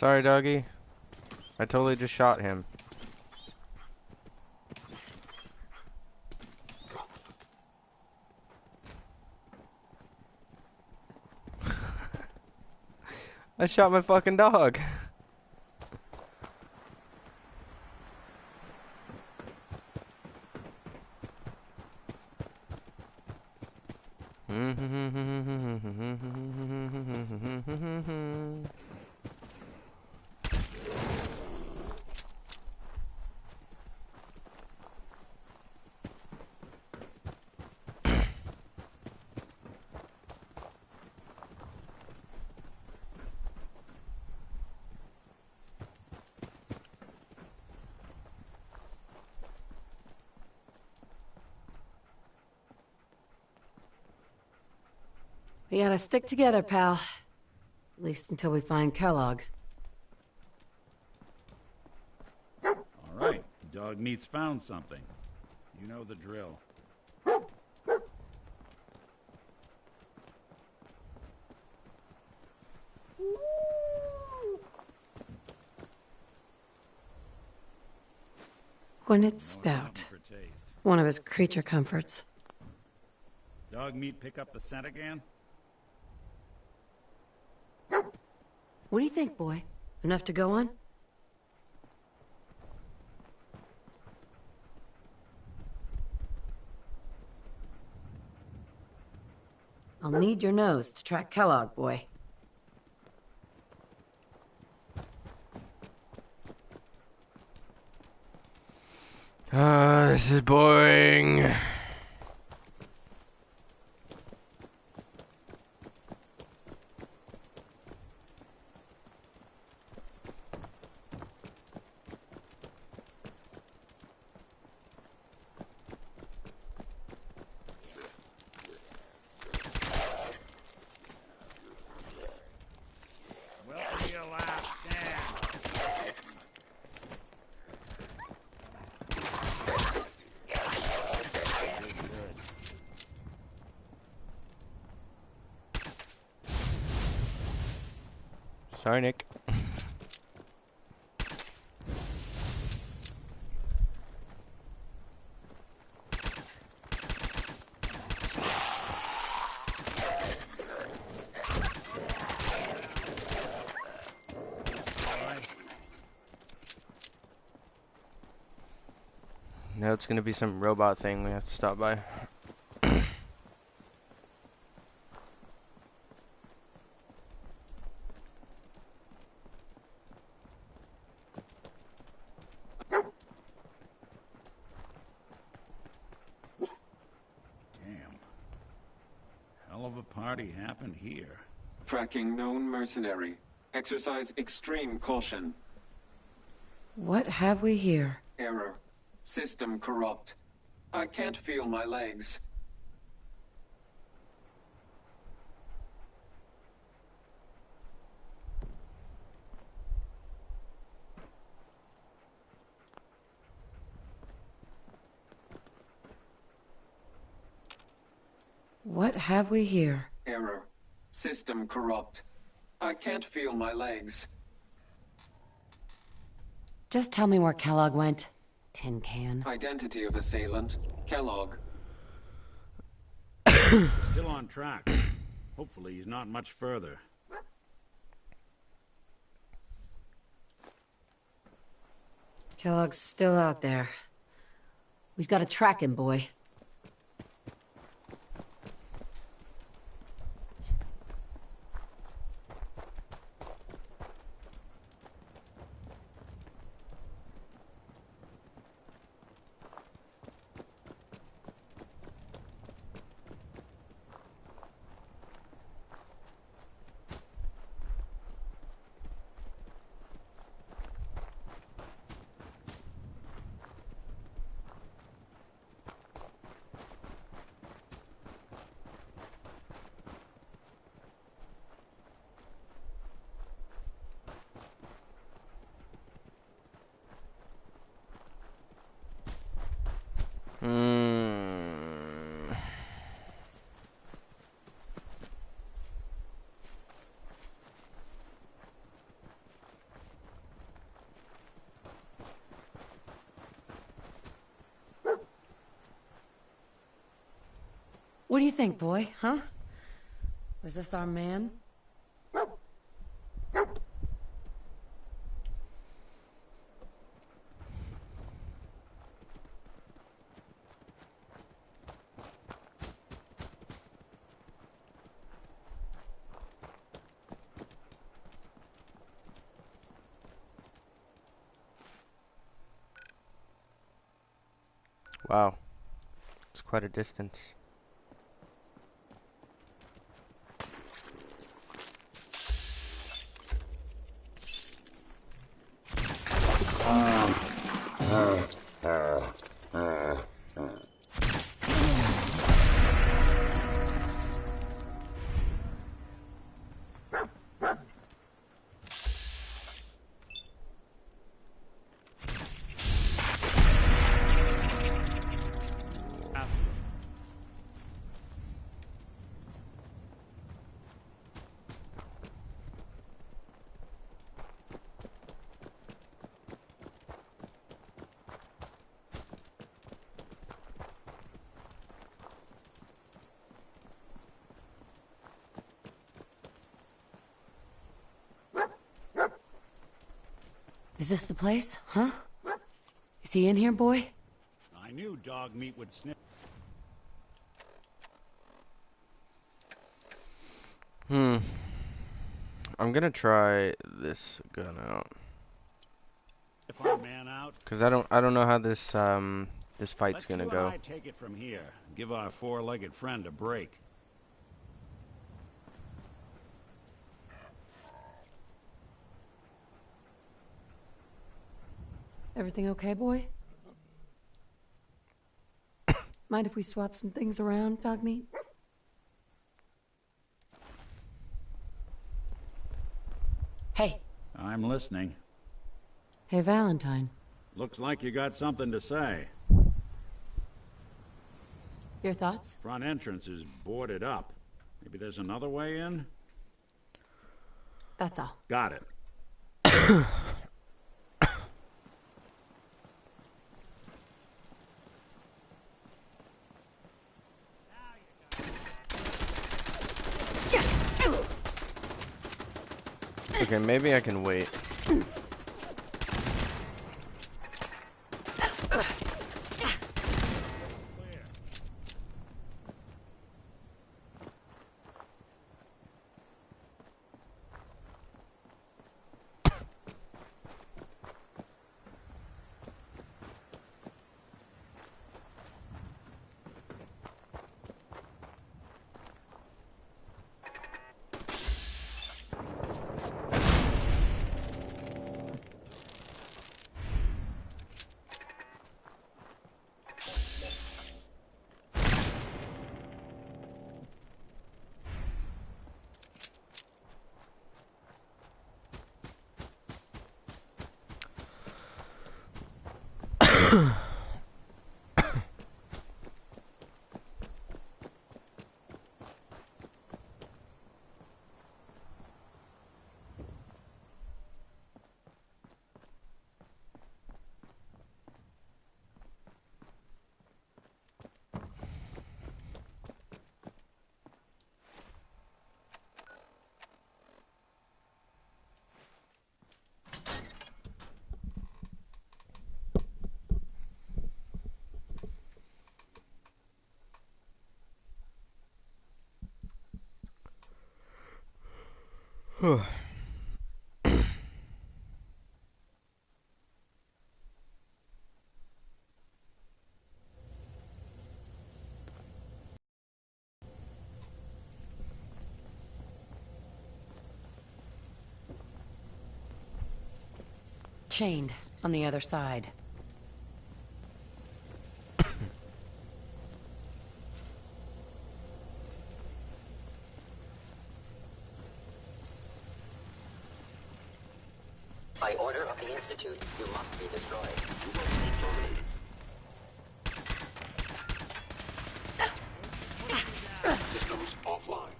S1: Sorry, doggy. I totally just shot him. I shot my fucking dog.
S9: We gotta stick together, pal. At least until we find Kellogg.
S8: All right, dog meat's found something. You know the drill.
S9: Gwinnett Stout. One of his creature comforts.
S8: Dog meat pick up the scent again?
S9: What do you think, boy? Enough to go on? I'll need your nose to track Kellogg, boy.
S1: This is boring.
S8: Welcome to your last stand.
S1: Sorry, Nick. Now it's gonna be some robot thing we have to stop by.
S8: Damn. Hell of a party happened here.
S14: Tracking known mercenary. Exercise extreme caution.
S9: What have we here?
S14: Error. System corrupt. I can't feel my legs.
S9: What have we here?
S14: Error. System corrupt. I can't feel my legs.
S9: Just tell me where Kellogg went. Tin can.
S14: Identity of assailant. Kellogg.
S8: Still on track. Hopefully he's not much further.
S9: Kellogg's still out there. We've got to track him, boy. What do you think, boy? Huh? Was this our man?
S1: Wow. It's quite a distance.
S9: Is this the place? Huh? Is he in here, boy?
S8: I knew dog meat would sniff.
S1: I'm gonna try this gun out.
S8: If our man out.
S1: Cause I don't know how this this fight's
S8: Let's
S1: gonna
S8: you
S1: go.
S8: and I take it from here. Give our four-legged friend a break.
S9: Everything okay, boy? Mind if we swap some things around, dog meat? Hey.
S8: I'm listening.
S9: Hey, Valentine.
S8: Looks like you got something to say.
S9: Your thoughts?
S8: Front entrance is boarded up. Maybe there's another way in?
S9: That's all.
S8: Got it.
S1: Okay, maybe I can wait.
S9: Chained on the other side.
S15: By order of the Institute, you must be destroyed.
S16: Systems offline.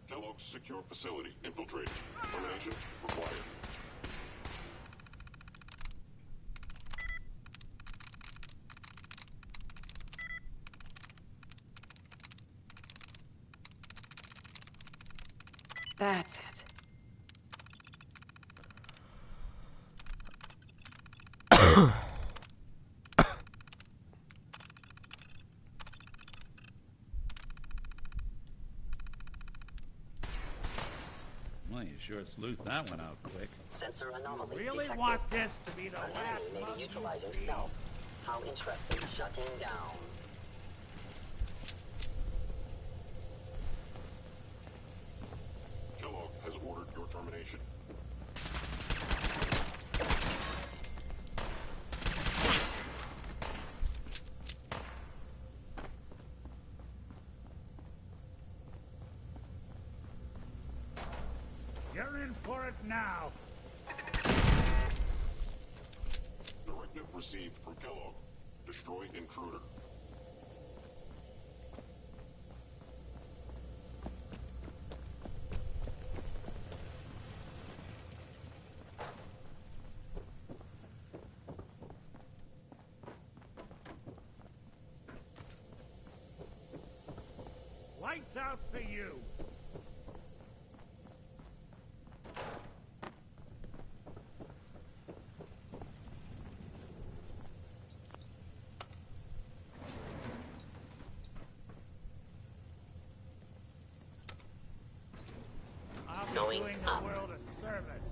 S16: Kellogg's secure facility infiltrated. Termination required.
S9: That's it.
S8: Well, you sure sleuthed that one out quick.
S15: Sensor anomaly
S4: Really
S15: detected.
S4: want this to be the
S15: An
S4: last
S15: enemy may
S4: mug
S15: be
S4: you
S15: utilizing
S4: see.
S15: stealth. How interesting. Shutting down.
S16: Kellogg has ordered your termination.
S4: You're in for it now.
S16: Directive received from Kellogg. Destroy intruder.
S4: Lights out for you. I'll be
S15: Going
S4: doing
S15: up.
S4: the world a service.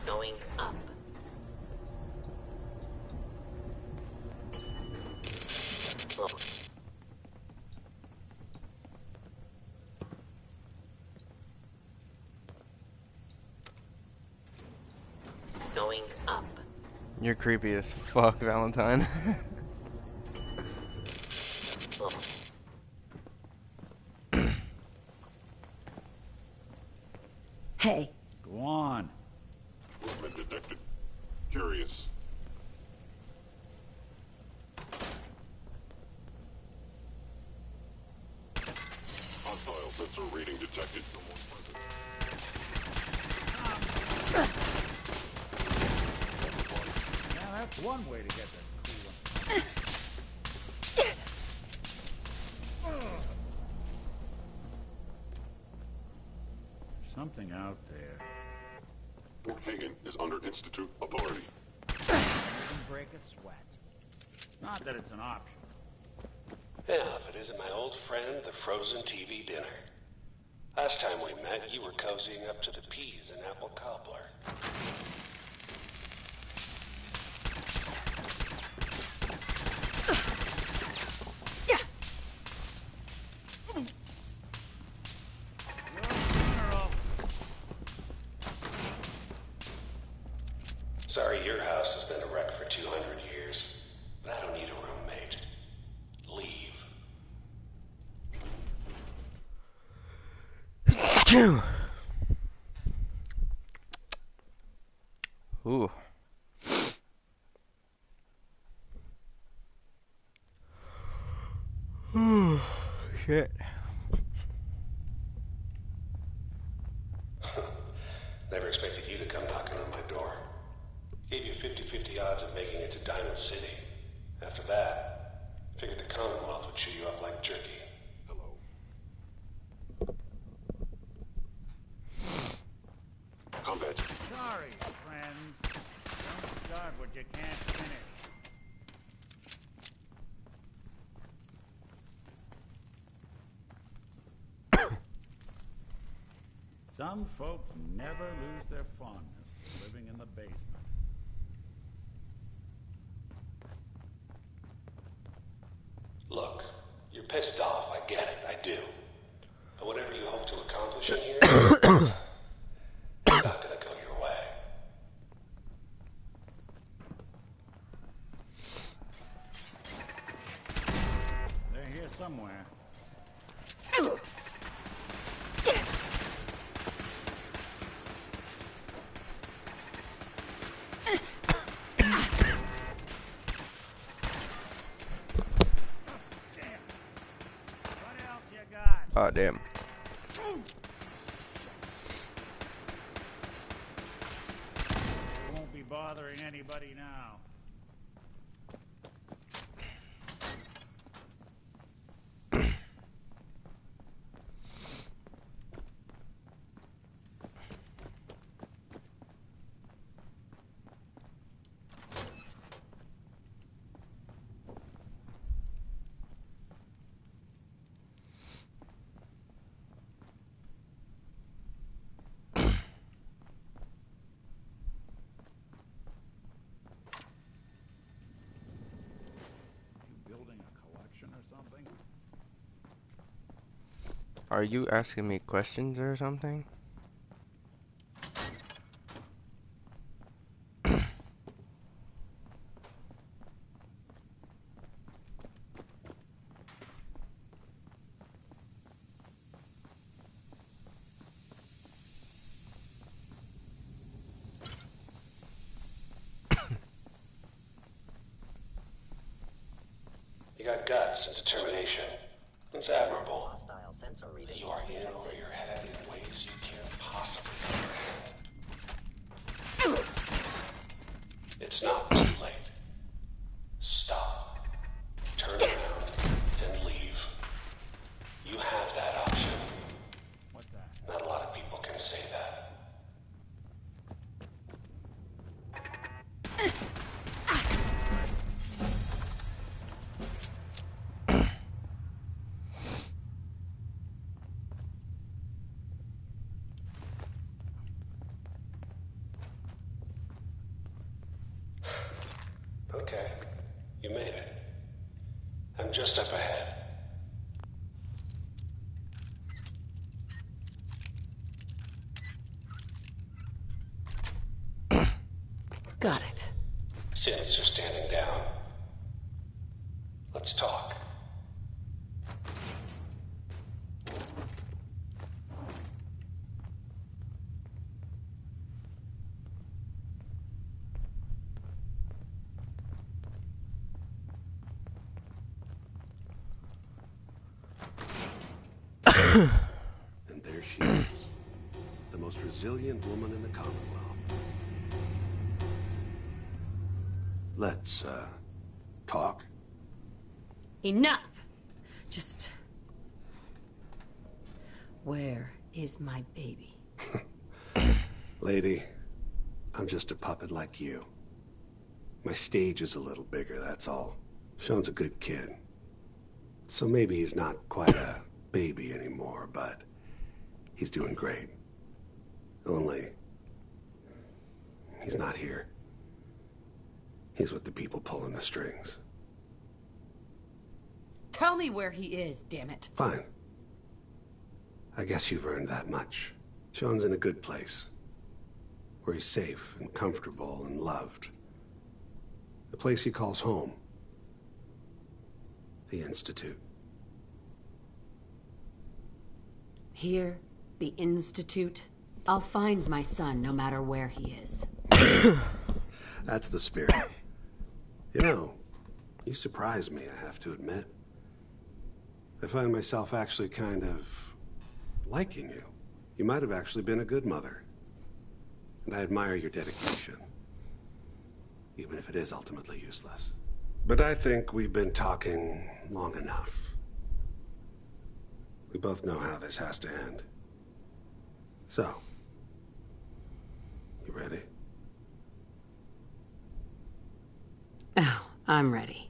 S15: Going up. Oh. Going up.
S1: You're creepy as fuck, Valentine.
S15: Oh.
S9: Hey.
S8: Go on.
S16: Movement detected. Curious. Hostile sensor reading detected. Someone present.
S8: Now that's one way to get that cool one. Something out there.
S16: Fort Hagen is under Institute authority.
S4: Doesn't break a sweat.
S8: Not that it's an option.
S17: Yeah, if it isn't my old friend, the frozen TV dinner. Last time we met, you were cozying up to the peas and apple cobbler. Sorry your house has been a wreck for 200 years, but I don't need a roommate. Leave.
S1: Ooh. Ooh, shit.
S17: Never expected you to come knocking on my door. Gave you 50-50 odds of making it to Diamond City. After that, figured the Commonwealth would chew you up like jerky.
S16: Hello. Combat.
S4: Sorry, friends. Don't start what you can't finish.
S8: Some folks never lose their fondness for living in the basement.
S17: Look, you're pissed off, I get it, I do. But whatever you hope to accomplish in here, it's not gonna go your way.
S8: They're here somewhere.
S1: Oh, damn.
S8: bothering anybody now.
S1: Are you asking me questions or something?
S17: You got guts and determination. It's admirable. You are in over your head in ways you can't possibly comprehend. It's not too late. Stop. Turn around and leave. You have that option.
S8: What's that?
S17: Not a lot of people can say that. Okay, you made it. I'm just up ahead.
S15: Got it.
S17: Since you're standing down, let's talk.
S18: And there she is, the most resilient woman in the Commonwealth. Let's, talk.
S9: Enough! Just... Where is my baby?
S18: Lady, I'm just a puppet like you. My stage is a little bigger, that's all. Sean's a good kid. So maybe he's not quite a baby anymore, but he's doing great. Only, he's not here. He's with the people pulling the strings.
S9: Tell me where he is, damn it.
S18: Fine. I guess you've earned that much. Sean's in a good place. Where he's safe and comfortable and loved. A place he calls home. The Institute.
S9: Here, the Institute. I'll find my son no matter where he is.
S18: That's the spirit. You know, you surprise me, I have to admit. I find myself actually kind of liking you. You might have actually been a good mother. And I admire your dedication. Even if it is ultimately useless. But I think we've been talking long enough. We both know how this has to end. So, you ready?
S9: Oh, I'm ready.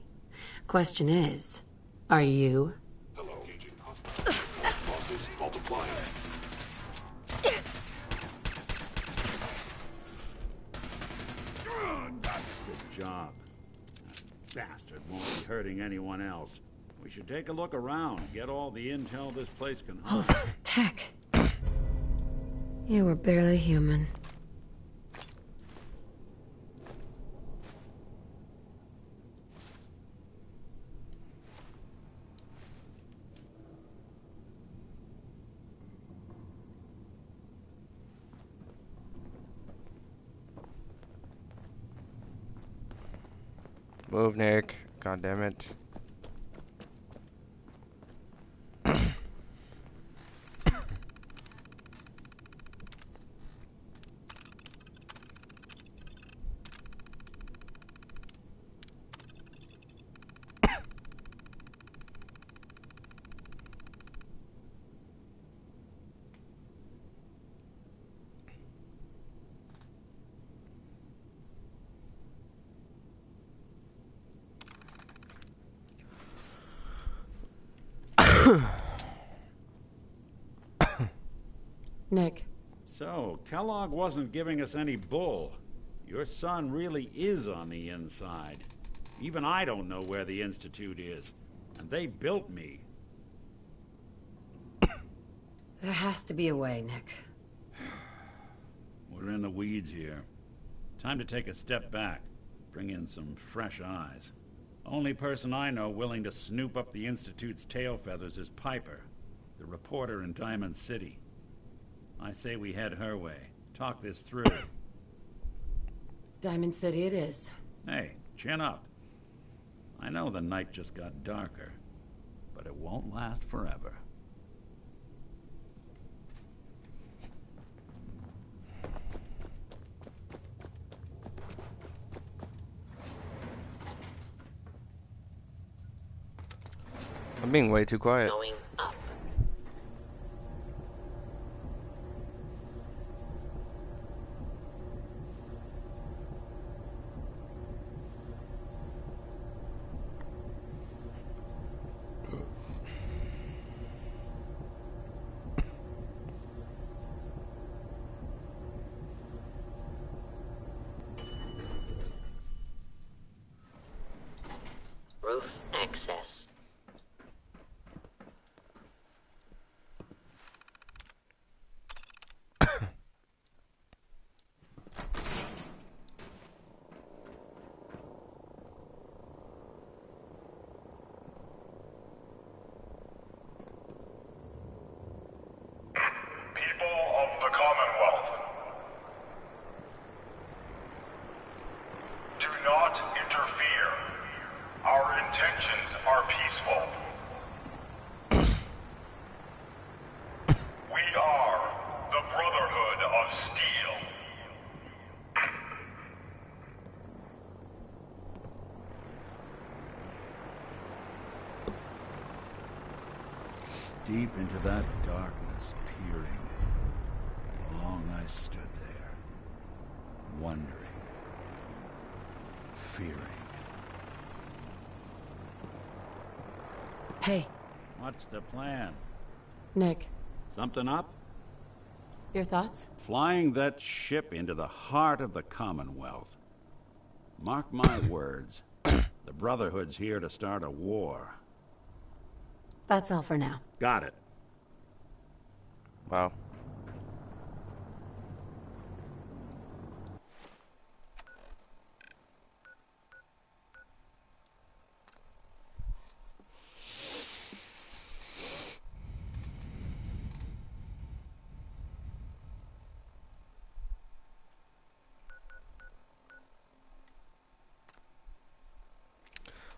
S9: Question is, are you?
S16: Hello, engaging hostile. Losses multiplying.
S8: Good job. That bastard won't be hurting anyone else. We should take a look around, get all the intel this place can
S9: All
S8: hold.
S9: this tech. You were barely human.
S1: Move, Nick. God damn it.
S9: Nick.
S8: So, Kellogg wasn't giving us any bull. Your son really is on the inside. Even I don't know where the Institute is. And they built me.
S9: There has to be a way, Nick.
S8: We're in the weeds here. Time to take a step back. Bring in some fresh eyes. Only person I know willing to snoop up the Institute's tail feathers is Piper, the reporter in Diamond City. I say we head her way. Talk this through.
S9: Diamond City it is.
S8: Hey, chin up. I know the night just got darker, but it won't last forever.
S1: I'm being way too quiet.
S15: Going up. Roof access.
S16: People of the Commonwealth, do not interfere. Our intentions are peaceful. We are the Brotherhood of Steel.
S8: Deep into that darkness, peering. Long I stood there, wondering, fearing.
S9: Hey,
S8: What's the plan?
S9: Nick.
S8: Something up?
S9: Your thoughts?
S8: Flying that ship into the heart of the Commonwealth. Mark my words, the Brotherhood's here to start a war.
S9: That's all for now.
S8: Got it.
S1: Wow.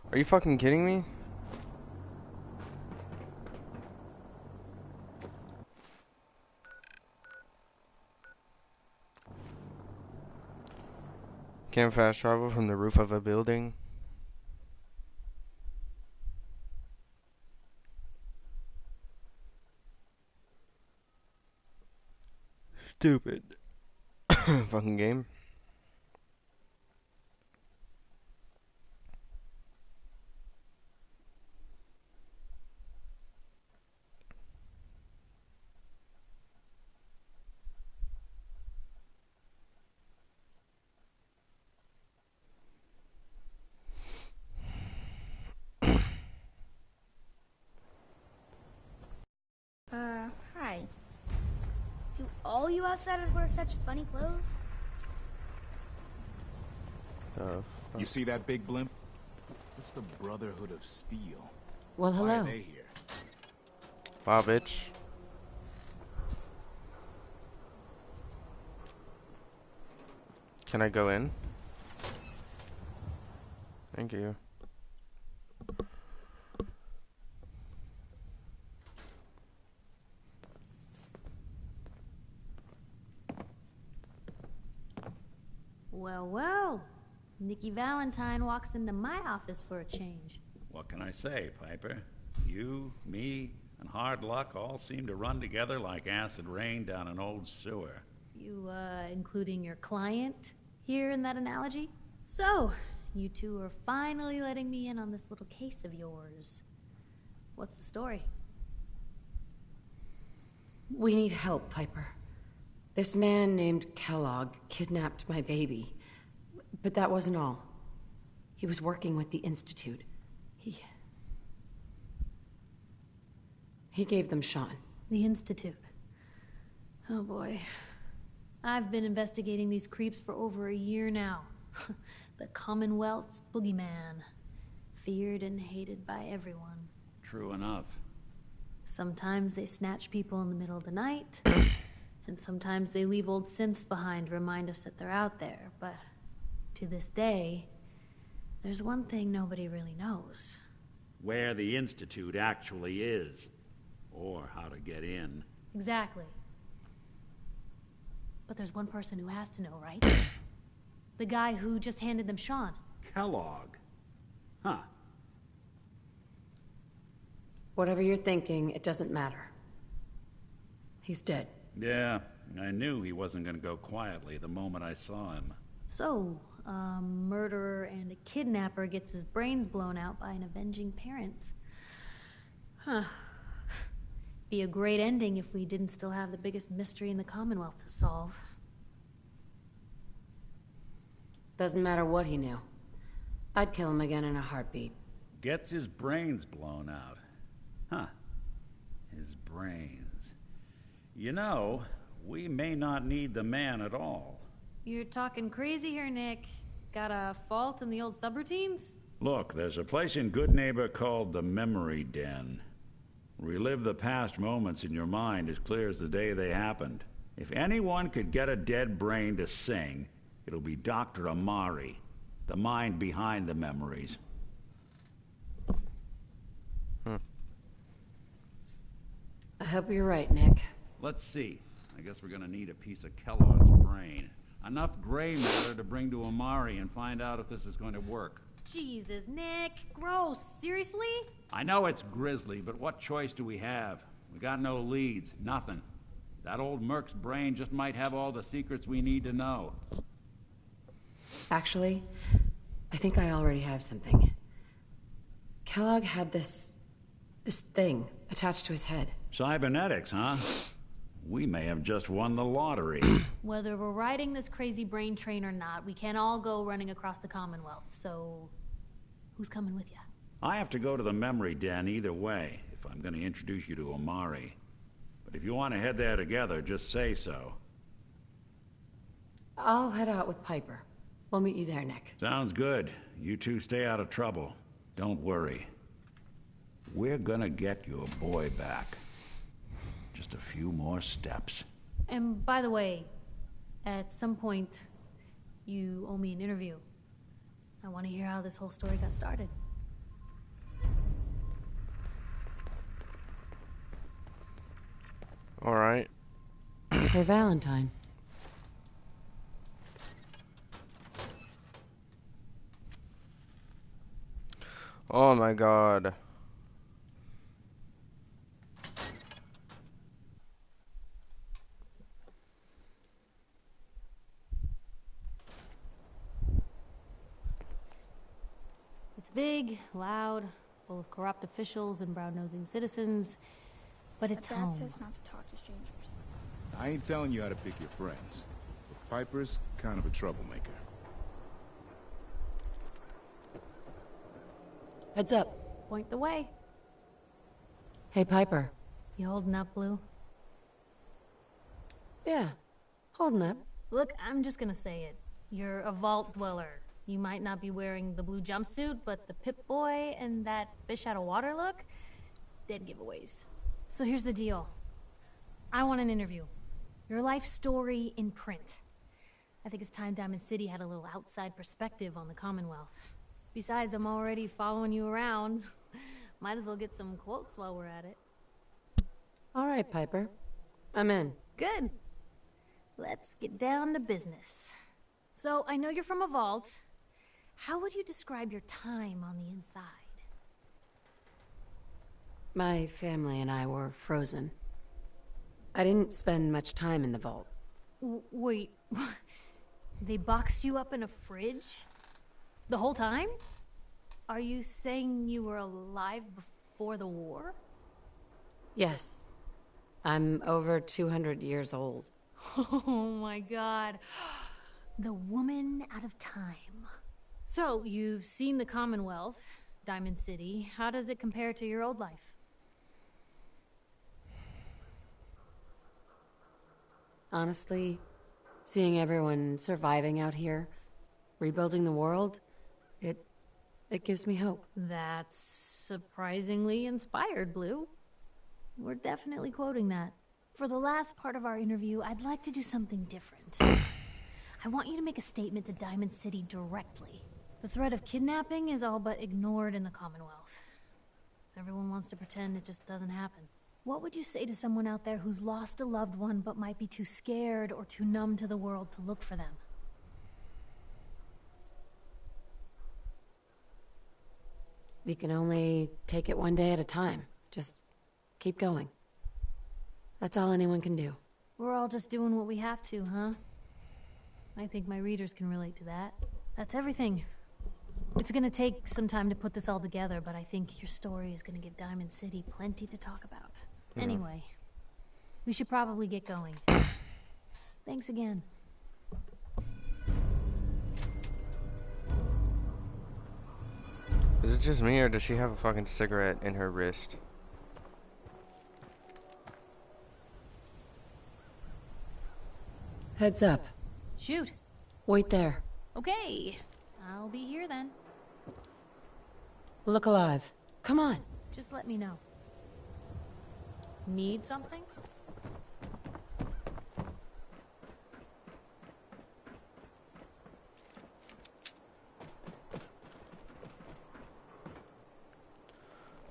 S1: Are you fucking kidding me? Can't fast travel from the roof of a building. Stupid. Fucking game.
S19: Hi. Do all you outsiders wear such funny clothes?
S13: You see that big blimp? It's the Brotherhood of Steel.
S9: Well,
S13: Why
S9: hello.
S13: are they here?
S1: Wow, bitch. Can I go in? Thank you.
S19: Well, well. Nikki Valentine walks into my office for a change.
S8: What can I say, Piper? You, me, and hard luck all seem to run together like acid rain down an old sewer.
S19: You, including your client here in that analogy? So, you two are finally letting me in on this little case of yours. What's the story?
S9: We need help, Piper. This man named Kellogg kidnapped my baby. But that wasn't all. He was working with the Institute. He gave them Sean.
S19: The Institute. Oh boy. I've been investigating these creeps for over a year now. The Commonwealth's boogeyman. Feared and hated by everyone.
S8: True enough.
S19: Sometimes they snatch people in the middle of the night, and sometimes they leave old synths behind to remind us that they're out there, but to this day, there's one thing nobody really knows.
S8: Where the Institute actually is. Or how to get in.
S19: Exactly. But there's one person who has to know, right? The guy who just handed them Sean.
S8: Kellogg. Huh.
S9: Whatever you're thinking, it doesn't matter. He's dead.
S8: Yeah, I knew he wasn't gonna go quietly the moment I saw him.
S19: So, a murderer and a kidnapper gets his brains blown out by an avenging parent. Huh. Be a great ending if we didn't still have the biggest mystery in the Commonwealth to solve.
S9: Doesn't matter what he knew. I'd kill him again in a heartbeat.
S8: Gets his brains blown out. Huh. His brains. You know, we may not need the man at all.
S19: You're talking crazy here, Nick. Got a fault in the old subroutines?
S8: Look, there's a place in Goodneighbor called the Memory Den. Relive the past moments in your mind as clear as the day they happened. If anyone could get a dead brain to sing, it'll be Dr. Amari, the mind behind the memories.
S9: I hope you're right, Nick.
S8: Let's see. I guess we're gonna need a piece of Kellogg's brain. Enough gray matter to bring to Amari and find out if this is going to work.
S19: Jesus, Nick. Gross. Seriously?
S8: I know it's grisly, but what choice do we have? We got no leads, nothing. That old Merc's brain just might have all the secrets we need to know.
S9: Actually, I think I already have something. Kellogg had this thing attached to his head.
S8: Cybernetics, huh? We may have just won the lottery.
S19: Whether we're riding this crazy brain train or not, we can't all go running across the Commonwealth, so who's coming with you?
S8: I have to go to the Memory Den either way, if I'm going to introduce you to Amari. But if you want to head there together, just say so.
S9: I'll head out with Piper. We'll meet you there, Nick.
S8: Sounds good. You two stay out of trouble. Don't worry. We're gonna get your boy back. Just a few more steps.
S19: And by the way, at some point, you owe me an interview. I want to hear how this whole story got started.
S1: All right.
S9: Hey, Valentine.
S1: Oh my god.
S19: It's big, loud, full of corrupt officials and brown-nosing citizens, but it's
S20: Dad
S19: home.
S20: says not to talk to strangers.
S13: I ain't telling you how to pick your friends, but Piper's kind of a troublemaker.
S9: Heads up.
S19: Point the way.
S9: Hey, Piper.
S19: You holding up, Blue?
S9: Yeah, holding up.
S19: Look, I'm just gonna say it. You're a vault dweller. You might not be wearing the blue jumpsuit, but the Pip-Boy and that fish-out-of-water look? Dead giveaways. So here's the deal. I want an interview. Your life story in print. I think it's time Diamond City had a little outside perspective on the Commonwealth. Besides, I'm already following you around. Might as well get some quotes while we're at it.
S9: All right, Piper. I'm in.
S19: Good. Let's get down to business. So, I know you're from a vault. How would you describe your time on the inside?
S9: My family and I were frozen. I didn't spend much time in the vault.
S19: Wait, they boxed you up in a fridge? The whole time? Are you saying you were alive before the war?
S9: Yes. I'm over 200 years old.
S19: Oh my god. The woman out of time. So, you've seen the Commonwealth, Diamond City. How does it compare to your old life?
S9: Honestly, seeing everyone surviving out here, rebuilding the world, it gives me hope.
S19: That's surprisingly inspired, Blue. We're definitely quoting that. For the last part of our interview, I'd like to do something different. I want you to make a statement to Diamond City directly. The threat of kidnapping is all but ignored in the Commonwealth. Everyone wants to pretend it just doesn't happen. What would you say to someone out there who's lost a loved one but might be too scared or too numb to the world to look for them?
S9: You can only take it one day at a time. Just keep going. That's all anyone can do.
S19: We're all just doing what we have to, huh? I think my readers can relate to that. That's everything. It's gonna take some time to put this all together, but I think your story is gonna give Diamond City plenty to talk about.
S1: Yeah.
S19: Anyway, we should probably get going. Thanks again.
S1: Is it just me, or does she have a fucking cigarette in her wrist?
S9: Heads up.
S19: Shoot.
S9: Wait there.
S19: Okay. I'll be here then.
S9: Look alive. Come on.
S19: Just let me know. Need something?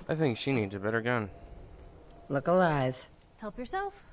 S1: I think she needs a better gun.
S9: Look alive.
S19: Help yourself.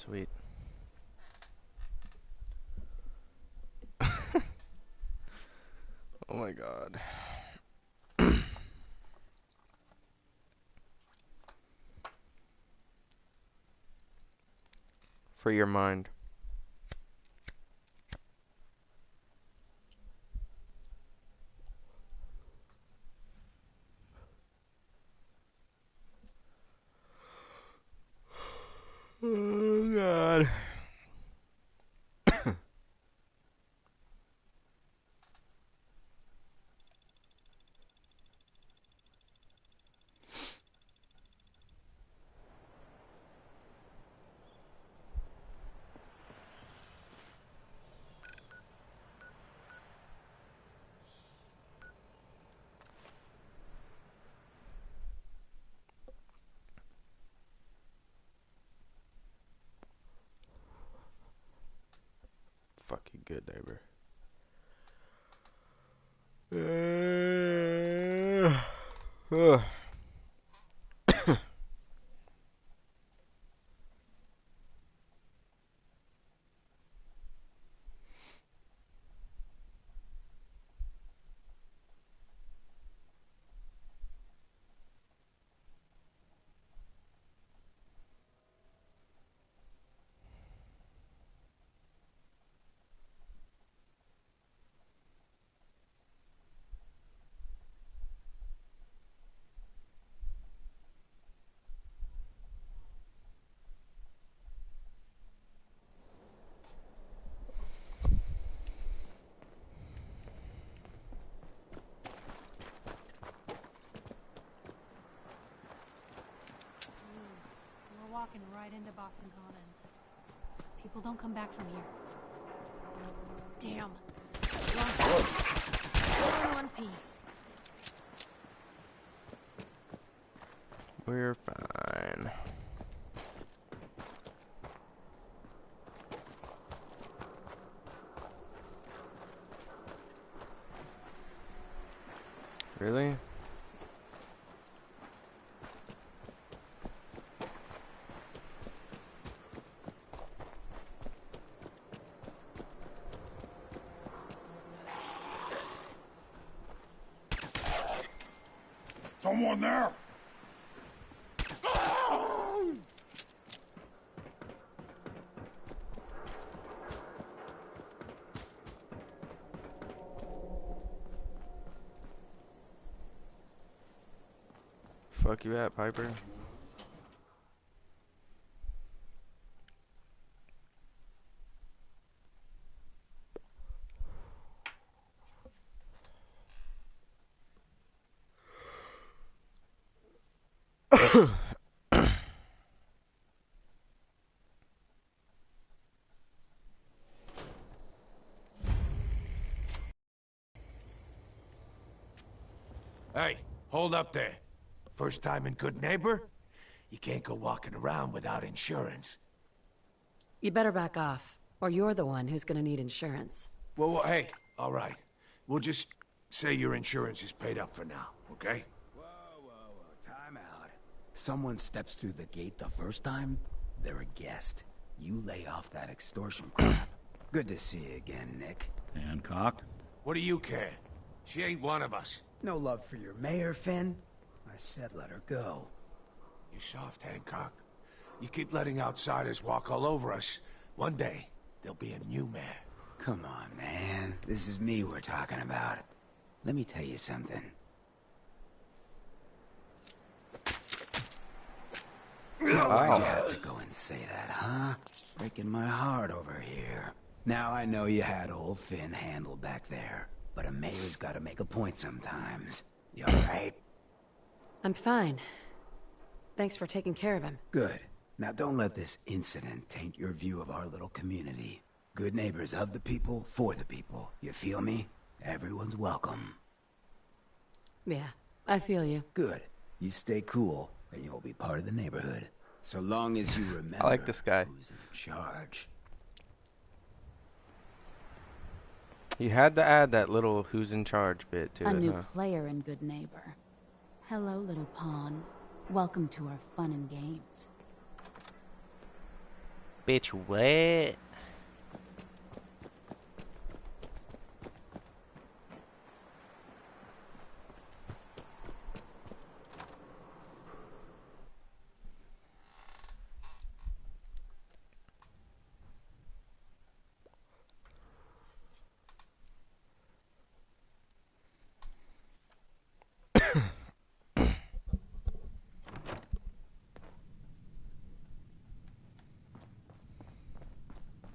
S1: Sweet. Oh my god. For your mind. Oh god. Fucking good neighbor. Ugh.
S19: walking right into Boston Commons. People don't come back from here. Damn. Lost it. All in one piece.
S1: We're fine. Really?
S16: Someone there?
S1: Fuck you at, Piper?
S3: Hey, hold up there. First time in Good Neighbor? You can't go walking around without insurance.
S9: You better back off, or you're the one who's gonna need insurance.
S3: Well, hey, all right. We'll just say your insurance is paid up for now, okay?
S21: Time out. Someone steps through the gate the first time, they're a guest. You lay off that extortion crap. Good to see you again, Nick.
S8: Hancock?
S3: What do you care? She ain't one of us.
S21: No love for your mayor, Finn? I said let her go.
S3: You soft, Hancock. You keep letting outsiders walk all over us. One day, there'll be a new mayor.
S21: Come on, man. This is me we're talking about. Let me tell you something. Why'd you have to go and say that, huh? Breaking my heart over here. Now I know you had old Finn handled back there, but a mayor's gotta make a point sometimes. You alright?
S9: I'm fine. Thanks for taking care of him.
S21: Good. Now don't let this incident taint your view of our little community. Good neighbors of the people, for the people. You feel me? Everyone's welcome.
S9: Yeah, I feel you.
S21: Good. You stay cool, and you'll be part of the neighborhood. So long as you remember
S1: I like this guy.
S21: who's in charge.
S1: You had to add that little who's in charge bit to
S10: A
S1: it,
S10: new
S1: huh?
S10: player and good neighbor. Hello, little pawn. Welcome to our fun and games.
S1: Bitch, what?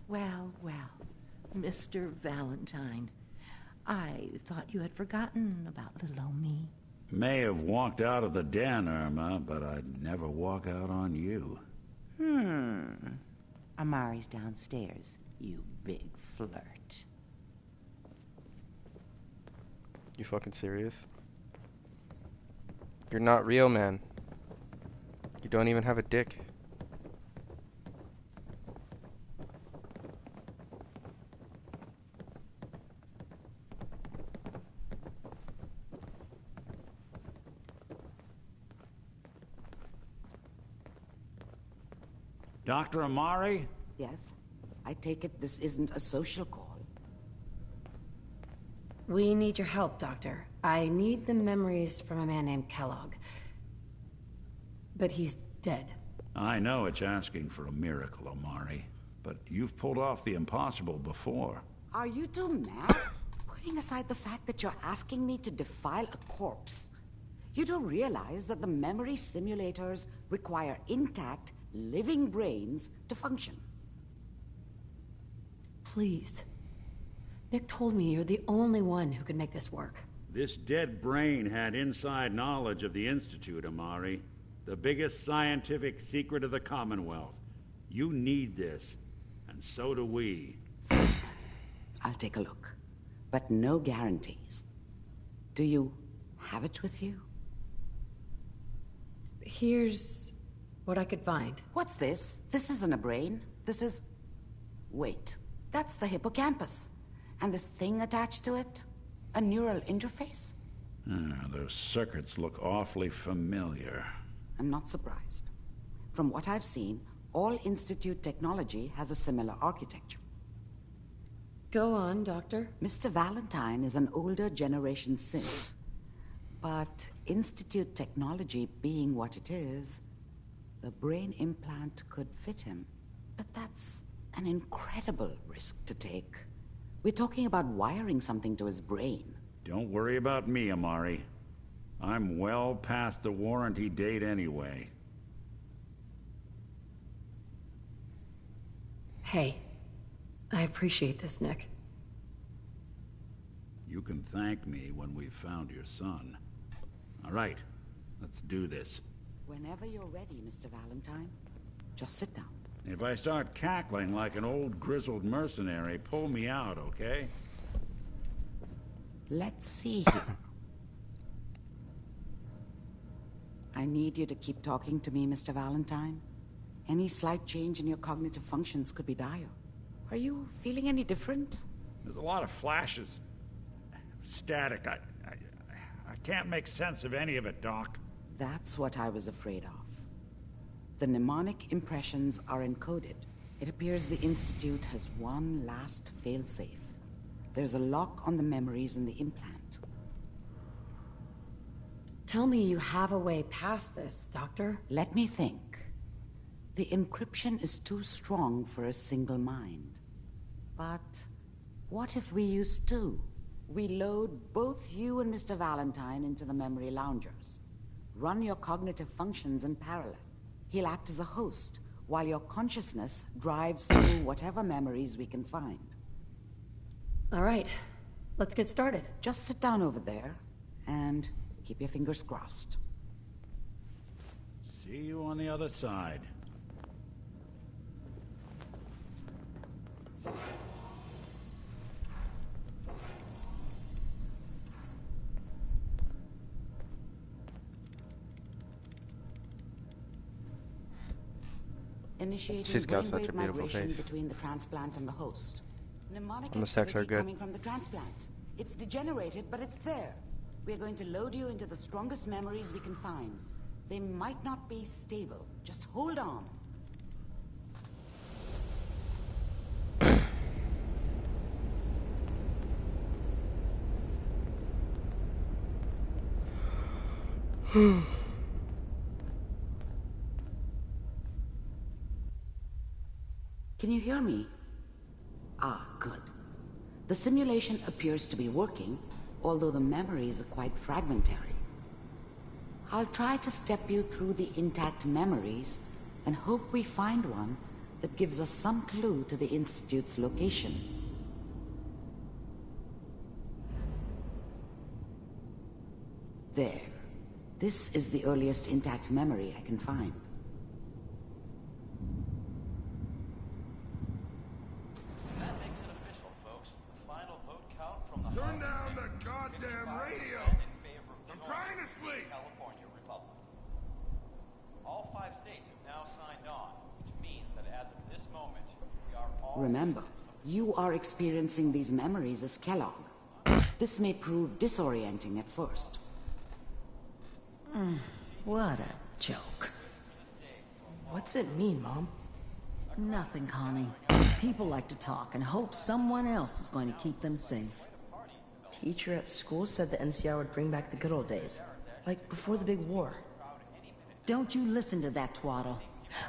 S22: Well, well, Mr. Valentine. I thought you had forgotten about little old me.
S8: May have walked out of the den, Irma, but I'd never walk out on you.
S22: Amari's downstairs, you big flirt.
S1: You fucking serious? You're not real, man. You don't even have a dick.
S8: Dr. Amari?
S22: Yes? I take it this isn't a social call.
S9: We need your help, Doctor. I need the memories from a man named Kellogg. But he's dead.
S8: I know it's asking for a miracle, Amari, but you've pulled off the impossible before.
S22: Are you two mad? Putting aside the fact that you're asking me to defile a corpse, you do realize that the memory simulators require intact, living brains to function.
S9: Please. Nick told me you're the only one who can make this work.
S8: This dead brain had inside knowledge of the Institute, Amari. The biggest scientific secret of the Commonwealth. You need this, and so do we.
S22: I'll take a look, but no guarantees. Do you have it with you?
S9: Here's what I could find.
S22: What's this? This isn't a brain. This is... Wait, that's the hippocampus. And this thing attached to it? A neural interface?
S8: Those circuits look awfully familiar.
S22: I'm not surprised. From what I've seen, all Institute technology has a similar architecture.
S9: Go on, Doctor.
S22: Mr. Valentine is an older generation synth. But Institute technology being what it is, the brain implant could fit him. But that's an incredible risk to take. We're talking about wiring something to his brain.
S8: Don't worry about me, Amari. I'm well past the warranty date anyway.
S9: Hey, I appreciate this, Nick.
S8: You can thank me when we've found your son. All right, let's do this.
S22: Whenever you're ready, Mr. Valentine, just sit down.
S8: If I start cackling like an old grizzled mercenary, pull me out, okay?
S22: Let's see here. I need you to keep talking to me, Mr. Valentine. Any slight change in your cognitive functions could be dire. Are you feeling any different?
S8: There's a lot of flashes. Static. I can't make sense of any of it, Doc.
S22: That's what I was afraid of. The mnemonic impressions are encoded. It appears the Institute has one last failsafe. There's a lock on the memories in the implant.
S9: Tell me you have a way past this, Doctor.
S22: Let me think. The encryption is too strong for a single mind. But what if we use two? We load both you and Mr. Valentine into the memory loungers. Run your cognitive functions in parallel. He'll act as a host, while your consciousness drives through whatever memories we can find.
S9: All right, let's get started.
S22: Just sit down over there, and keep your fingers crossed.
S8: See you on the other side.
S22: Initiating
S1: She's got such a
S22: brainwave
S1: beautiful
S22: migration
S1: face.
S22: between the transplant and the host. Mnemonic
S1: And the sex are
S22: activity
S1: good.
S22: coming from the transplant. It's degenerated, but it's there. We're going to load you into the strongest memories we can find. They might not be stable. Just hold on. Can you hear me? Ah, good. The simulation appears to be working, although the memories are quite fragmentary. I'll try to step you through the intact memories and hope we find one that gives us some clue to the Institute's location. There. This is the earliest intact memory I can find.
S11: That makes it official, folks. The final vote count from the
S3: Turn
S11: House
S3: down
S11: Senate
S3: the goddamn
S11: 55%
S3: radio.
S11: in favor of
S3: I'm
S11: joining
S3: trying to
S11: the
S3: sleep.
S11: California Republic. All 5 states have now signed on, which means that as of this moment, we are all
S22: Remember, you are experiencing these memories as Kellogg. This may prove disorienting at first.
S2: What a joke.
S5: What's it mean, Mom?
S2: Nothing, Connie. People like to talk and hope someone else is going to keep them safe.
S5: Teacher at school said the NCR would bring back the good old days. Like before the big war.
S2: Don't you listen to that twaddle.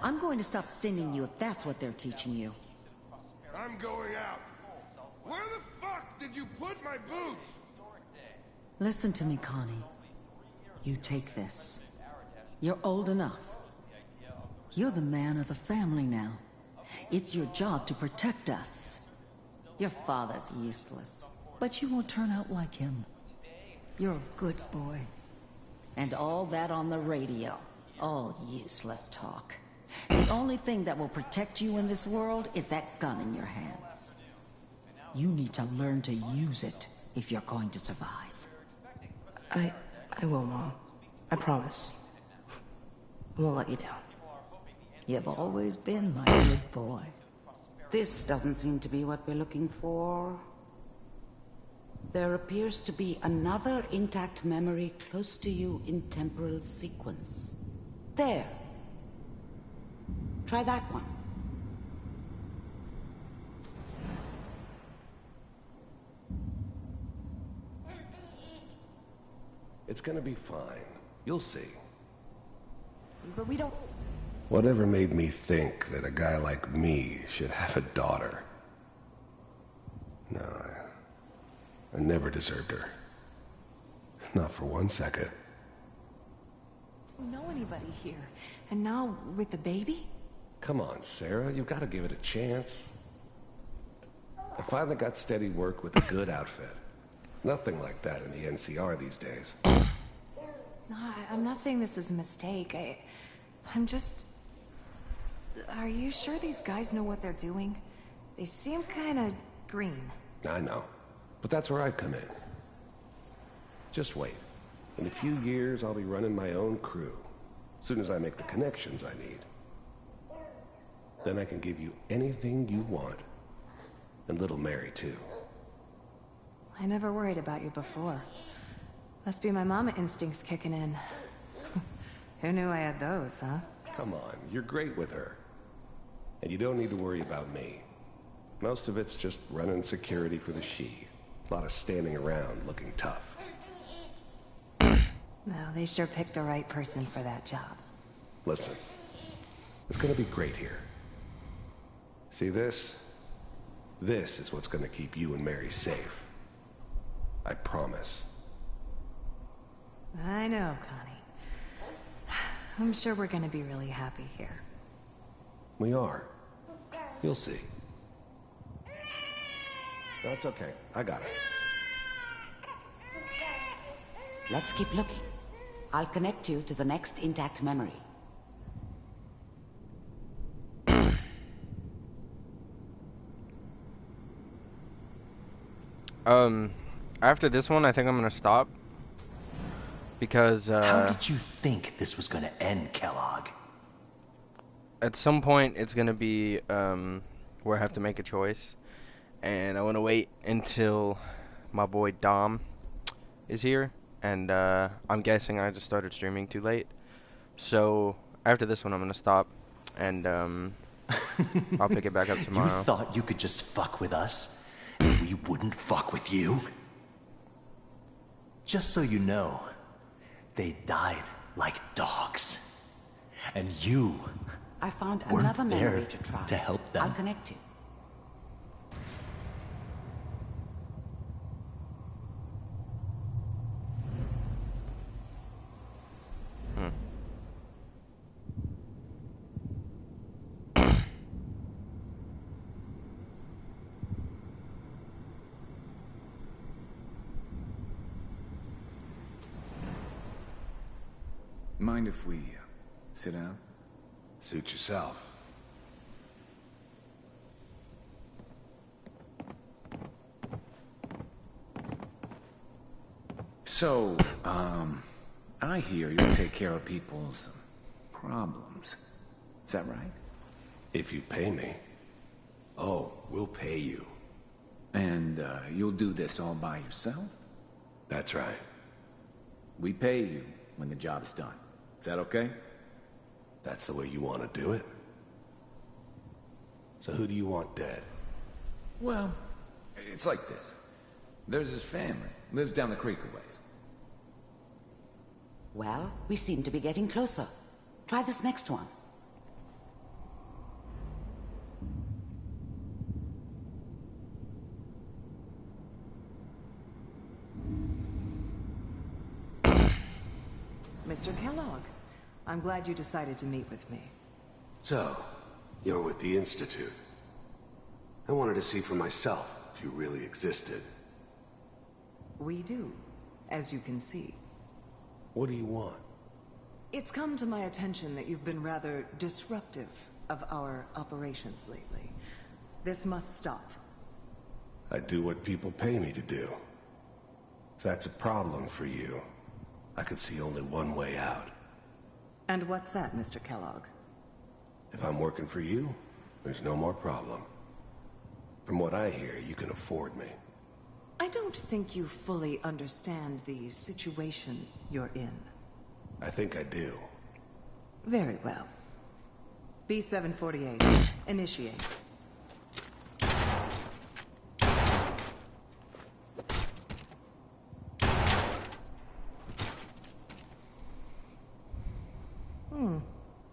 S2: I'm going to stop sending you if that's what they're teaching you.
S3: I'm going out. Where the fuck did you put my boots?
S2: Listen to me, Connie. You take this. You're old enough. You're the man of the family now. It's your job to protect us. Your father's useless, but you won't turn out like him. You're a good boy. And all that on the radio. All useless talk. The only thing that will protect you in this world is that gun in your hands. You need to learn to use it if you're going to survive.
S5: I will, Mom. I promise. I won't let you down.
S2: You've always been my good boy.
S22: This doesn't seem to be what we're looking for. There appears to be another intact memory close to you in temporal sequence. There. Try that one.
S17: It's gonna be fine. You'll see.
S5: But we don't...
S17: Whatever made me think that a guy like me should have a daughter? No, I never deserved her. Not for 1 second.
S5: don't know anybody here. And now, with the baby?
S17: Come on, Sarah, you've got to give it a chance. I finally got steady work with a good outfit. Nothing like that in the NCR these days.
S5: No, I'm not saying this was a mistake. I'm just... Are you sure these guys know what they're doing? They seem kind of green.
S17: I know. But that's where I come in. Just wait. In a few years, I'll be running my own crew. As soon as I make the connections I need. Then I can give you anything you want. And little Mary, too.
S5: I never worried about you before. Must be my mama instincts kicking in. Who knew I had those, huh?
S17: Come on, you're great with her. And you don't need to worry about me. Most of it's just running security for the she. A lot of standing around looking tough.
S5: No, they sure picked the right person for that job.
S17: Listen, it's gonna be great here. See this? This is what's gonna keep you and Mary safe. I promise.
S5: I know, Connie. I'm sure we're gonna be really happy here.
S17: We are. You'll see. That's okay. I got it.
S22: Let's keep looking. I'll connect you to the next intact memory.
S1: After this one, I think I'm gonna stop. Because,
S4: How did you think this was gonna end, Kellogg?
S1: At some point, it's gonna be, where I have to make a choice. And I wanna wait until my boy Dom is here. And, I'm guessing I just started streaming too late. So, after this one, I'm gonna stop. And, I'll pick it back up tomorrow.
S4: You thought you could just fuck with us, and we wouldn't fuck with you? Just so you know, they died like dogs. And you
S22: I found
S4: weren't
S22: another
S4: there
S22: memory to try.
S4: to help them.
S22: I'll connect you.
S13: Mind if we sit down?
S17: Suit yourself.
S13: So, I hear you take care of people's problems. Is that right?
S17: If you pay me.
S13: Oh, we'll pay you. And, you'll do this all by yourself?
S17: That's right.
S13: We pay you when the job is done. Is that okay?
S17: That's the way you want to do it? So who do you want dead?
S13: Well, it's like this. There's his family. Lives down the creek a ways.
S22: Well, we seem to be getting closer. Try this next one.
S5: Mr. Kellogg, I'm glad you decided to meet with me.
S17: So, you're with the Institute. I wanted to see for myself if you really existed.
S5: We do, as you can see.
S17: What do you want?
S6: It's come to my attention that you've been rather disruptive of our operations lately. This must stop.
S17: I do what people pay me to do. If that's a problem for you, I could see only one way out.
S6: And what's that, Mr. Kellogg?
S17: If I'm working for you, there's no more problem. From what I hear, you can afford me.
S6: I don't think you fully understand the situation you're in.
S17: I think I do.
S6: Very well. B-748, initiate.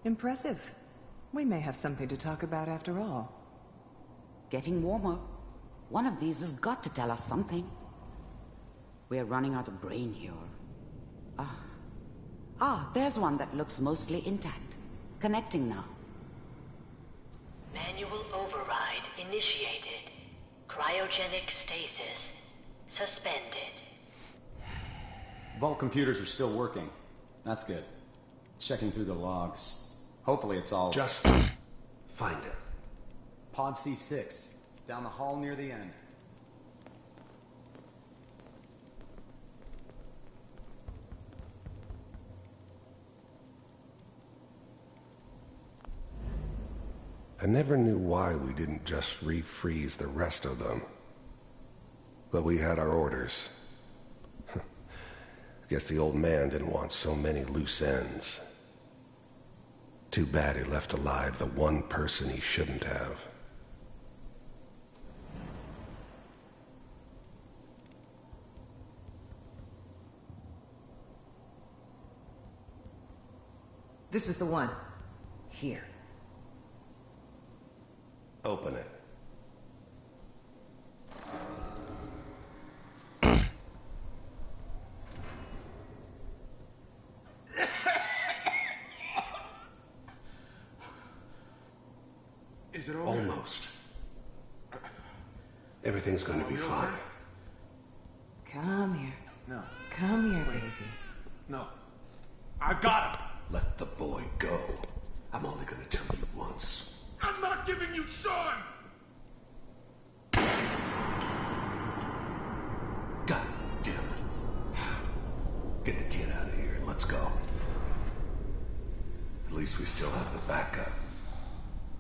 S6: Impressive. We may have something to talk about after all.
S22: Getting warmer. One of these has got to tell us something. We're running out of brain here. There's one that looks mostly intact. Connecting now.
S15: Manual override initiated. Cryogenic stasis suspended.
S7: Vault computers are still working. That's good. Checking through the logs. Hopefully it's all...
S17: Just find it.
S7: Pod C6. Down the hall near the end.
S17: I never knew why we didn't just refreeze the rest of them. But we had our orders. Guess the old man didn't want so many loose ends. Too bad he left alive the one person he shouldn't have.
S6: This is the one. Here.
S17: Open it.
S3: Is it over?
S17: Almost. Everything's gonna be fine.
S6: Come here.
S3: No.
S6: Come here, baby.
S3: No. I've got him!
S17: Let the boy go. I'm only gonna tell you once.
S3: I'm not giving you Sean!
S17: God damn it. Get the kid out of here and let's go. At least we still have the backup.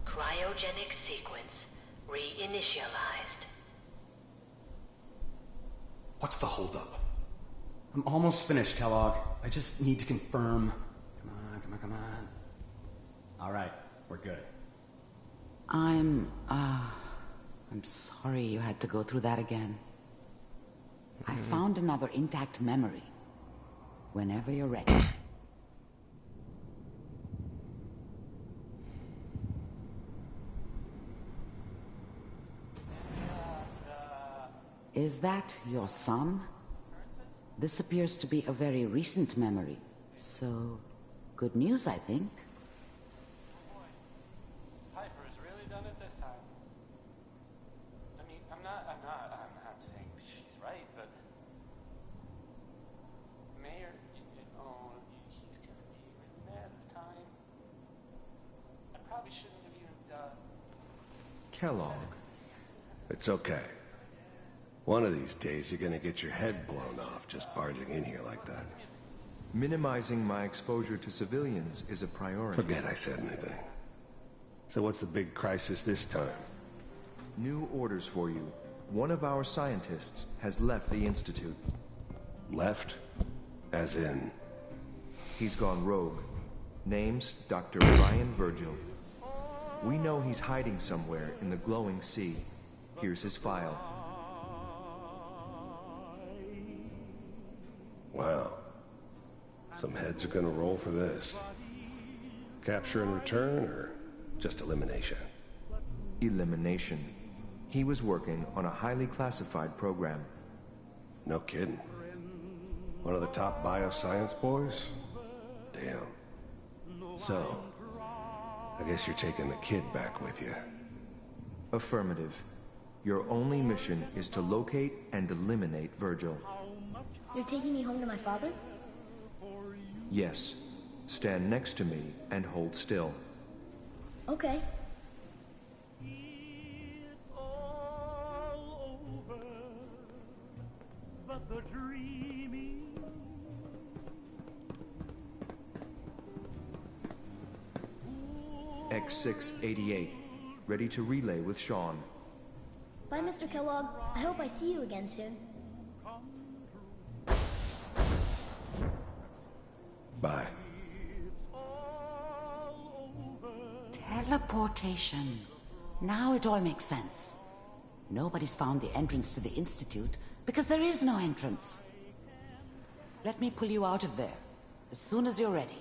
S15: Cryogenic sequence reinitialized.
S17: What's the holdup?
S7: I'm almost finished, Kellogg. I just need to confirm. Come on, come on, come on. All right, we're good.
S22: I'm sorry you had to go through that again. I found another intact memory. Whenever you're ready. Is that your son? This appears to be a very recent memory. So, good news, I think.
S11: Piper's really done it this time. I mean, I'm not saying she's right, but Mayor, he's gonna be really mad this time. I probably shouldn't have even
S17: Kellogg. It's okay. One of these days, you're gonna get your head blown off just barging in here like that.
S23: Minimizing my exposure to civilians is a priority.
S17: Forget I said anything. So what's the big crisis this time?
S23: New orders for you. One of our scientists has left the Institute.
S17: Left? As in?
S23: He's gone rogue. Name's Dr. Brian Virgil. We know he's hiding somewhere in the glowing sea. Here's his file.
S17: Wow. Some heads are gonna roll for this. Capture and return, or just elimination?
S23: Elimination. He was working on a highly classified program.
S17: No kidding. One of the top bioscience boys? Damn. So, I guess you're taking the kid back with you.
S23: Affirmative. Your only mission is to locate and eliminate Virgil.
S24: You're taking me home to my father?
S23: Yes. Stand next to me and hold still.
S12: Okay.
S23: X688, ready to relay with Sean.
S12: Bye, Mr. Kellogg. I hope I see you again soon.
S17: Bye.
S22: Teleportation. Now it all makes sense. Nobody's found the entrance to the Institute because there is no entrance. Let me pull you out of there as soon as you're ready.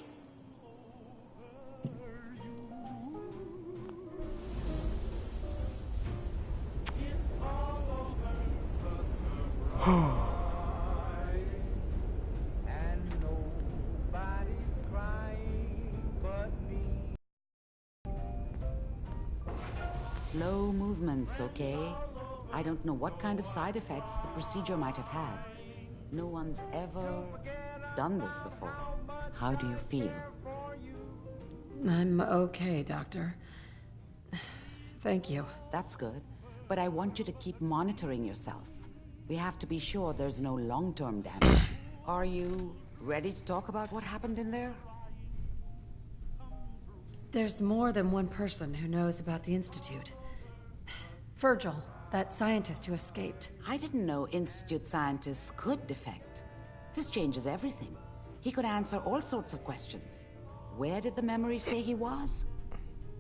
S22: Slow movements, okay? I don't know what kind of side effects the procedure might have had. No one's ever done this before. How do you feel?
S9: I'm okay, Doctor. Thank you.
S22: That's good. But I want you to keep monitoring yourself. We have to be sure there's no long-term damage. Are you ready to talk about what happened in there?
S9: There's more than one person who knows about the Institute. Virgil, that scientist who escaped.
S22: I didn't know Institute scientists could defect. This changes everything. He could answer all sorts of questions. Where did the memory say he was?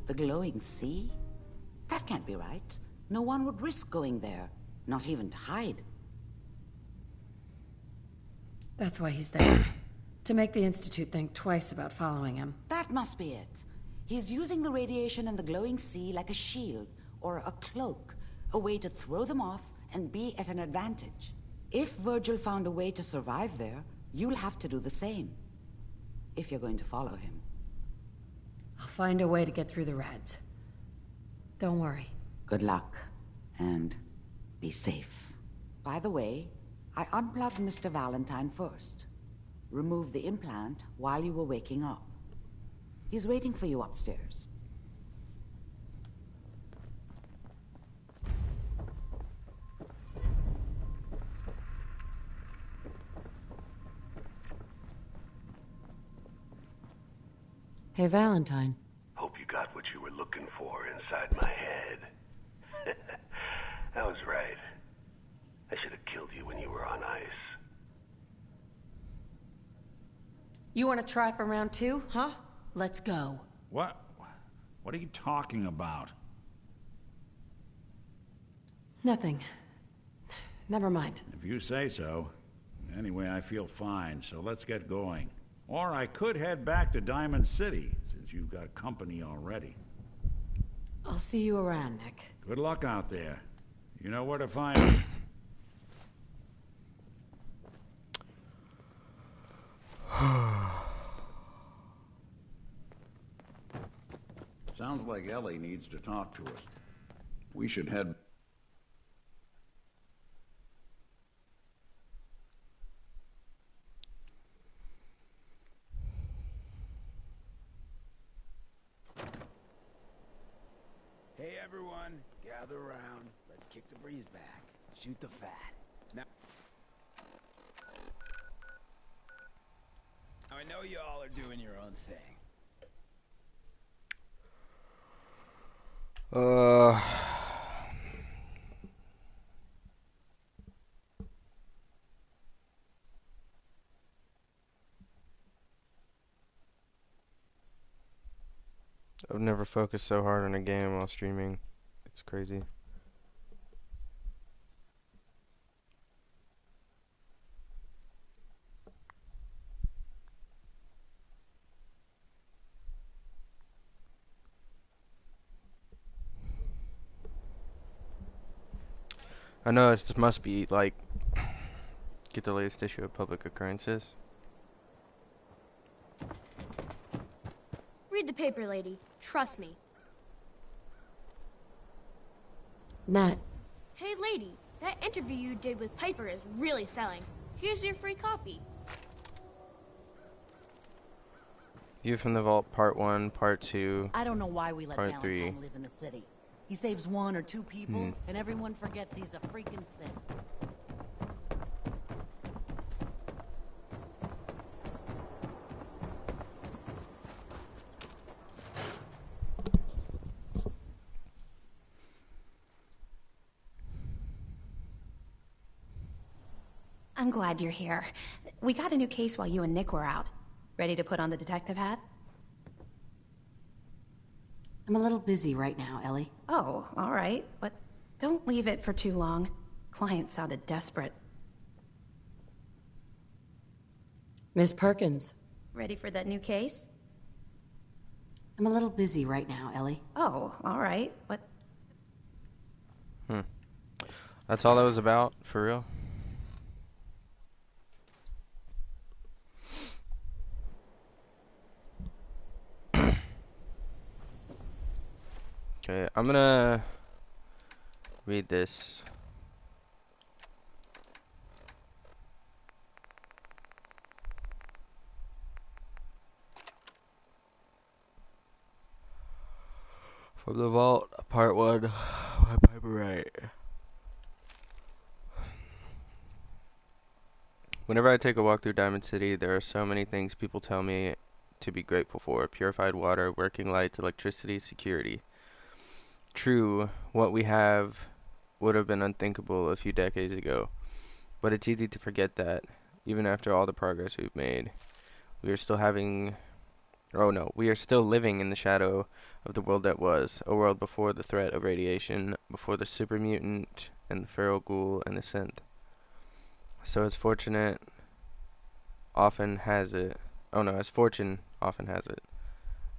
S22: The glowing sea? That can't be right. No one would risk going there, not even to hide.
S9: That's why he's there. To make the Institute think twice about following him.
S22: That must be it. He's using the radiation and the glowing sea like a shield or a cloak, a way to throw them off and be at an advantage. If Virgil found a way to survive there, you'll have to do the same. If you're going to follow him.
S9: I'll find a way to get through the rads. Don't worry.
S22: Good luck, and be safe. By the way, I unplugged Mr. Valentine first. Removed the implant while you were waking up. He's waiting for you upstairs.
S9: Hey, Valentine.
S14: Hope you got what you were looking for inside my head. I was right. I should have killed you when you were on ice.
S9: You want to try for round 2, huh? Let's go.
S8: What? What are you talking about?
S9: Nothing. Never mind.
S8: If you say so. Anyway, I feel fine, so let's get going. Or I could head back to Diamond City, since you've got company already.
S9: I'll see you around, Nick.
S8: Good luck out there. You know where to find me. Sounds like Ellie needs to talk to us. We should head...
S21: Hey everyone, gather around. Let's kick the breeze back. Shoot the fat. Now I know you all are doing your own thing.
S1: I've never focused so hard on a game while streaming. It's crazy. I know this must be like get the latest issue of Public Occurrences.
S20: Read the paper, lady. Trust me.
S9: Nat.
S20: Hey, lady. That interview you did with Piper is really selling. Here's your free copy.
S1: View from the Vault, Part 1, Part 2,
S16: I don't know why we let
S1: Part
S16: Valentine
S1: 3.
S16: live in the city. He saves 1 or 2 people,
S1: Hmm.
S16: and everyone forgets he's a freaking Sith.
S18: I'm glad you're here. We got a new case while you and Nick were out. Ready to put on the detective hat?
S2: I'm a little busy right now, Ellie.
S18: Oh, all right. But don't leave it for too long. Client sounded desperate.
S9: Miss Perkins.
S18: Ready for that new case?
S2: I'm a little busy right now, Ellie.
S18: Oh, all right. But
S1: That's all that was about, for real? Okay, I'm gonna read this. From the Vault, Part 1, by Piper Wright. Whenever I take a walk through Diamond City, there are so many things people tell me to be grateful for. Purified water, working lights, electricity, security. True, what we have would have been unthinkable a few decades ago. But it's easy to forget that, even after all the progress we've made. We are still living in the shadow of the world that was. A world before the threat of radiation, before the super mutant, and the feral ghoul, and the synth. So as fortune often has it,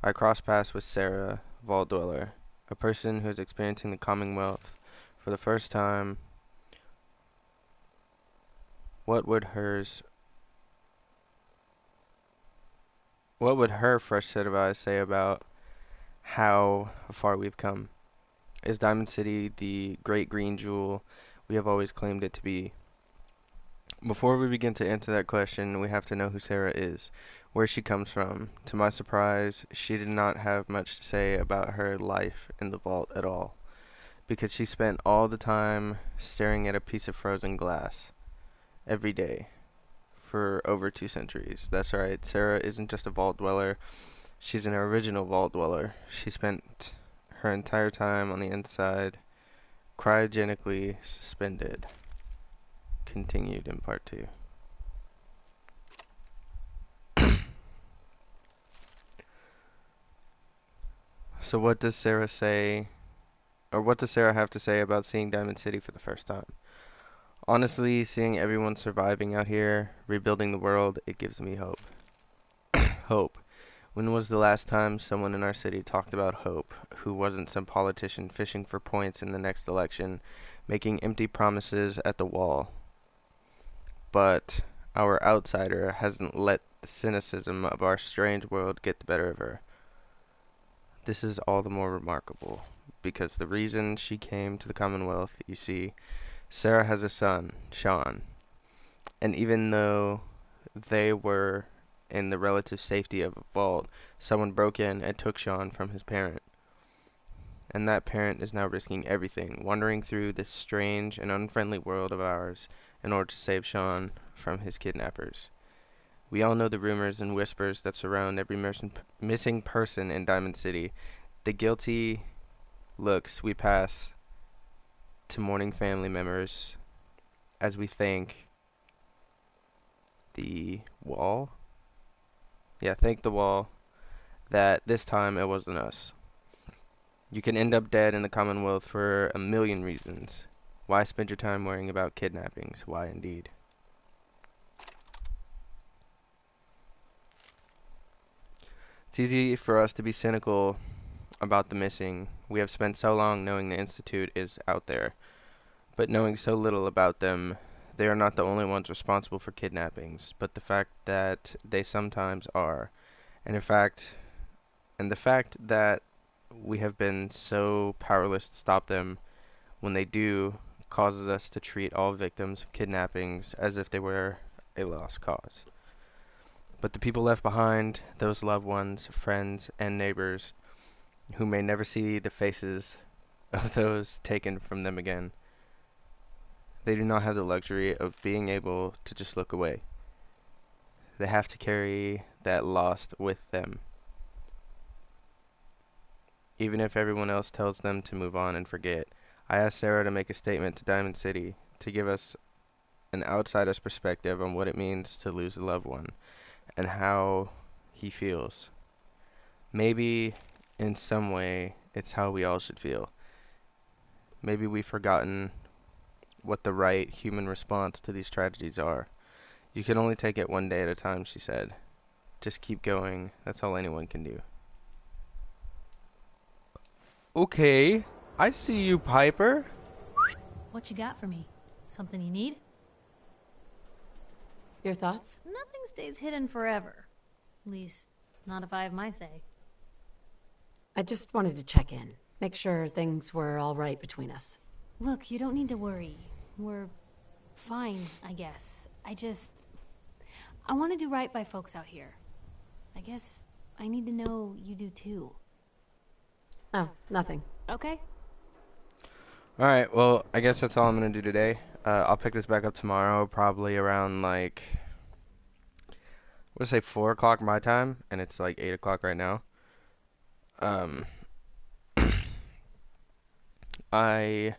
S1: I cross paths with Sarah, Vault Dweller, a person who is experiencing the Commonwealth for the first time. What would her fresh set of eyes say about how far we've come? Is Diamond City the great green jewel we have always claimed it to be? Before we begin to answer that question, we have to know who Sarah is, where she comes from. To my surprise, she did not have much to say about her life in the vault at all, because she spent all the time staring at a piece of frozen glass every day for over 2 centuries. That's right, Sarah isn't just a vault dweller, she's an original vault dweller. She spent her entire time on the inside, cryogenically suspended. Continued in Part 2. So what does Sarah have to say about seeing Diamond City for the first time? Honestly, seeing everyone surviving out here, rebuilding the world, it gives me hope. Hope. When was the last time someone in our city talked about hope, who wasn't some politician fishing for points in the next election, making empty promises at the wall? But our outsider hasn't let the cynicism of our strange world get the better of her. This is all the more remarkable, because the reason she came to the Commonwealth, you see, Sarah has a son, Sean, and even though they were in the relative safety of a vault, someone broke in and took Sean from his parent. And that parent is now risking everything, wandering through this strange and unfriendly world of ours in order to save Sean from his kidnappers. We all know the rumors and whispers that surround every missing person in Diamond City. The guilty looks we pass to mourning family members as we thank the wall. Thank the wall that this time it wasn't us. You can end up dead in the Commonwealth for a million reasons. Why spend your time worrying about kidnappings? Why indeed? It's easy for us to be cynical about the missing. We have spent so long knowing the Institute is out there, but knowing so little about them. They are not the only ones responsible for kidnappings, but the fact that they sometimes are, and the fact that we have been so powerless to stop them when they do causes us to treat all victims of kidnappings as if they were a lost cause. But the people left behind, those loved ones, friends, and neighbors, who may never see the faces of those taken from them again, they do not have the luxury of being able to just look away. They have to carry that loss with them. Even if everyone else tells them to move on and forget, I asked Sarah to make a statement to Diamond City to give us an outsider's perspective on what it means to lose a loved one and how he feels. Maybe in some way it's how we all should feel. Maybe we've forgotten what the right human response to these tragedies are. You can only take it one day at a time, she said. Just keep going. That's all anyone can do. Okay, I see you, Piper.
S4: What you got for me? Something you need?
S9: Your thoughts?
S4: Nothing stays hidden forever. At least, not if I have my say.
S9: I just wanted to check in. Make sure things were all right between us.
S4: Look, you don't need to worry. We're fine, I guess. I want to do right by folks out here. I guess I need to know you do too.
S9: Oh, nothing.
S4: Okay.
S1: Alright, well, I guess that's all I'm going to do today. I'll pick this back up tomorrow, probably around, like, let's say 4 o'clock my time, and it's like 8 o'clock right now. I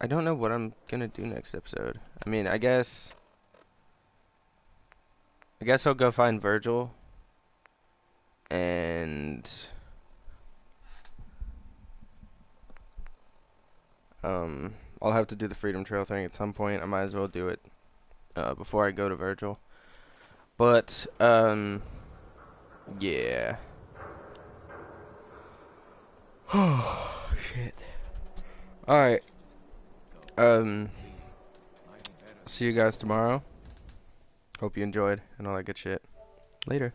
S1: don't know what I'm going to do next episode. I mean, I guess I'll go find Virgil, and I'll have to do the Freedom Trail thing at some point. I might as well do it before I go to Virgil. But yeah. Oh shit. Alright. See you guys tomorrow. Hope you enjoyed and all that good shit. Later.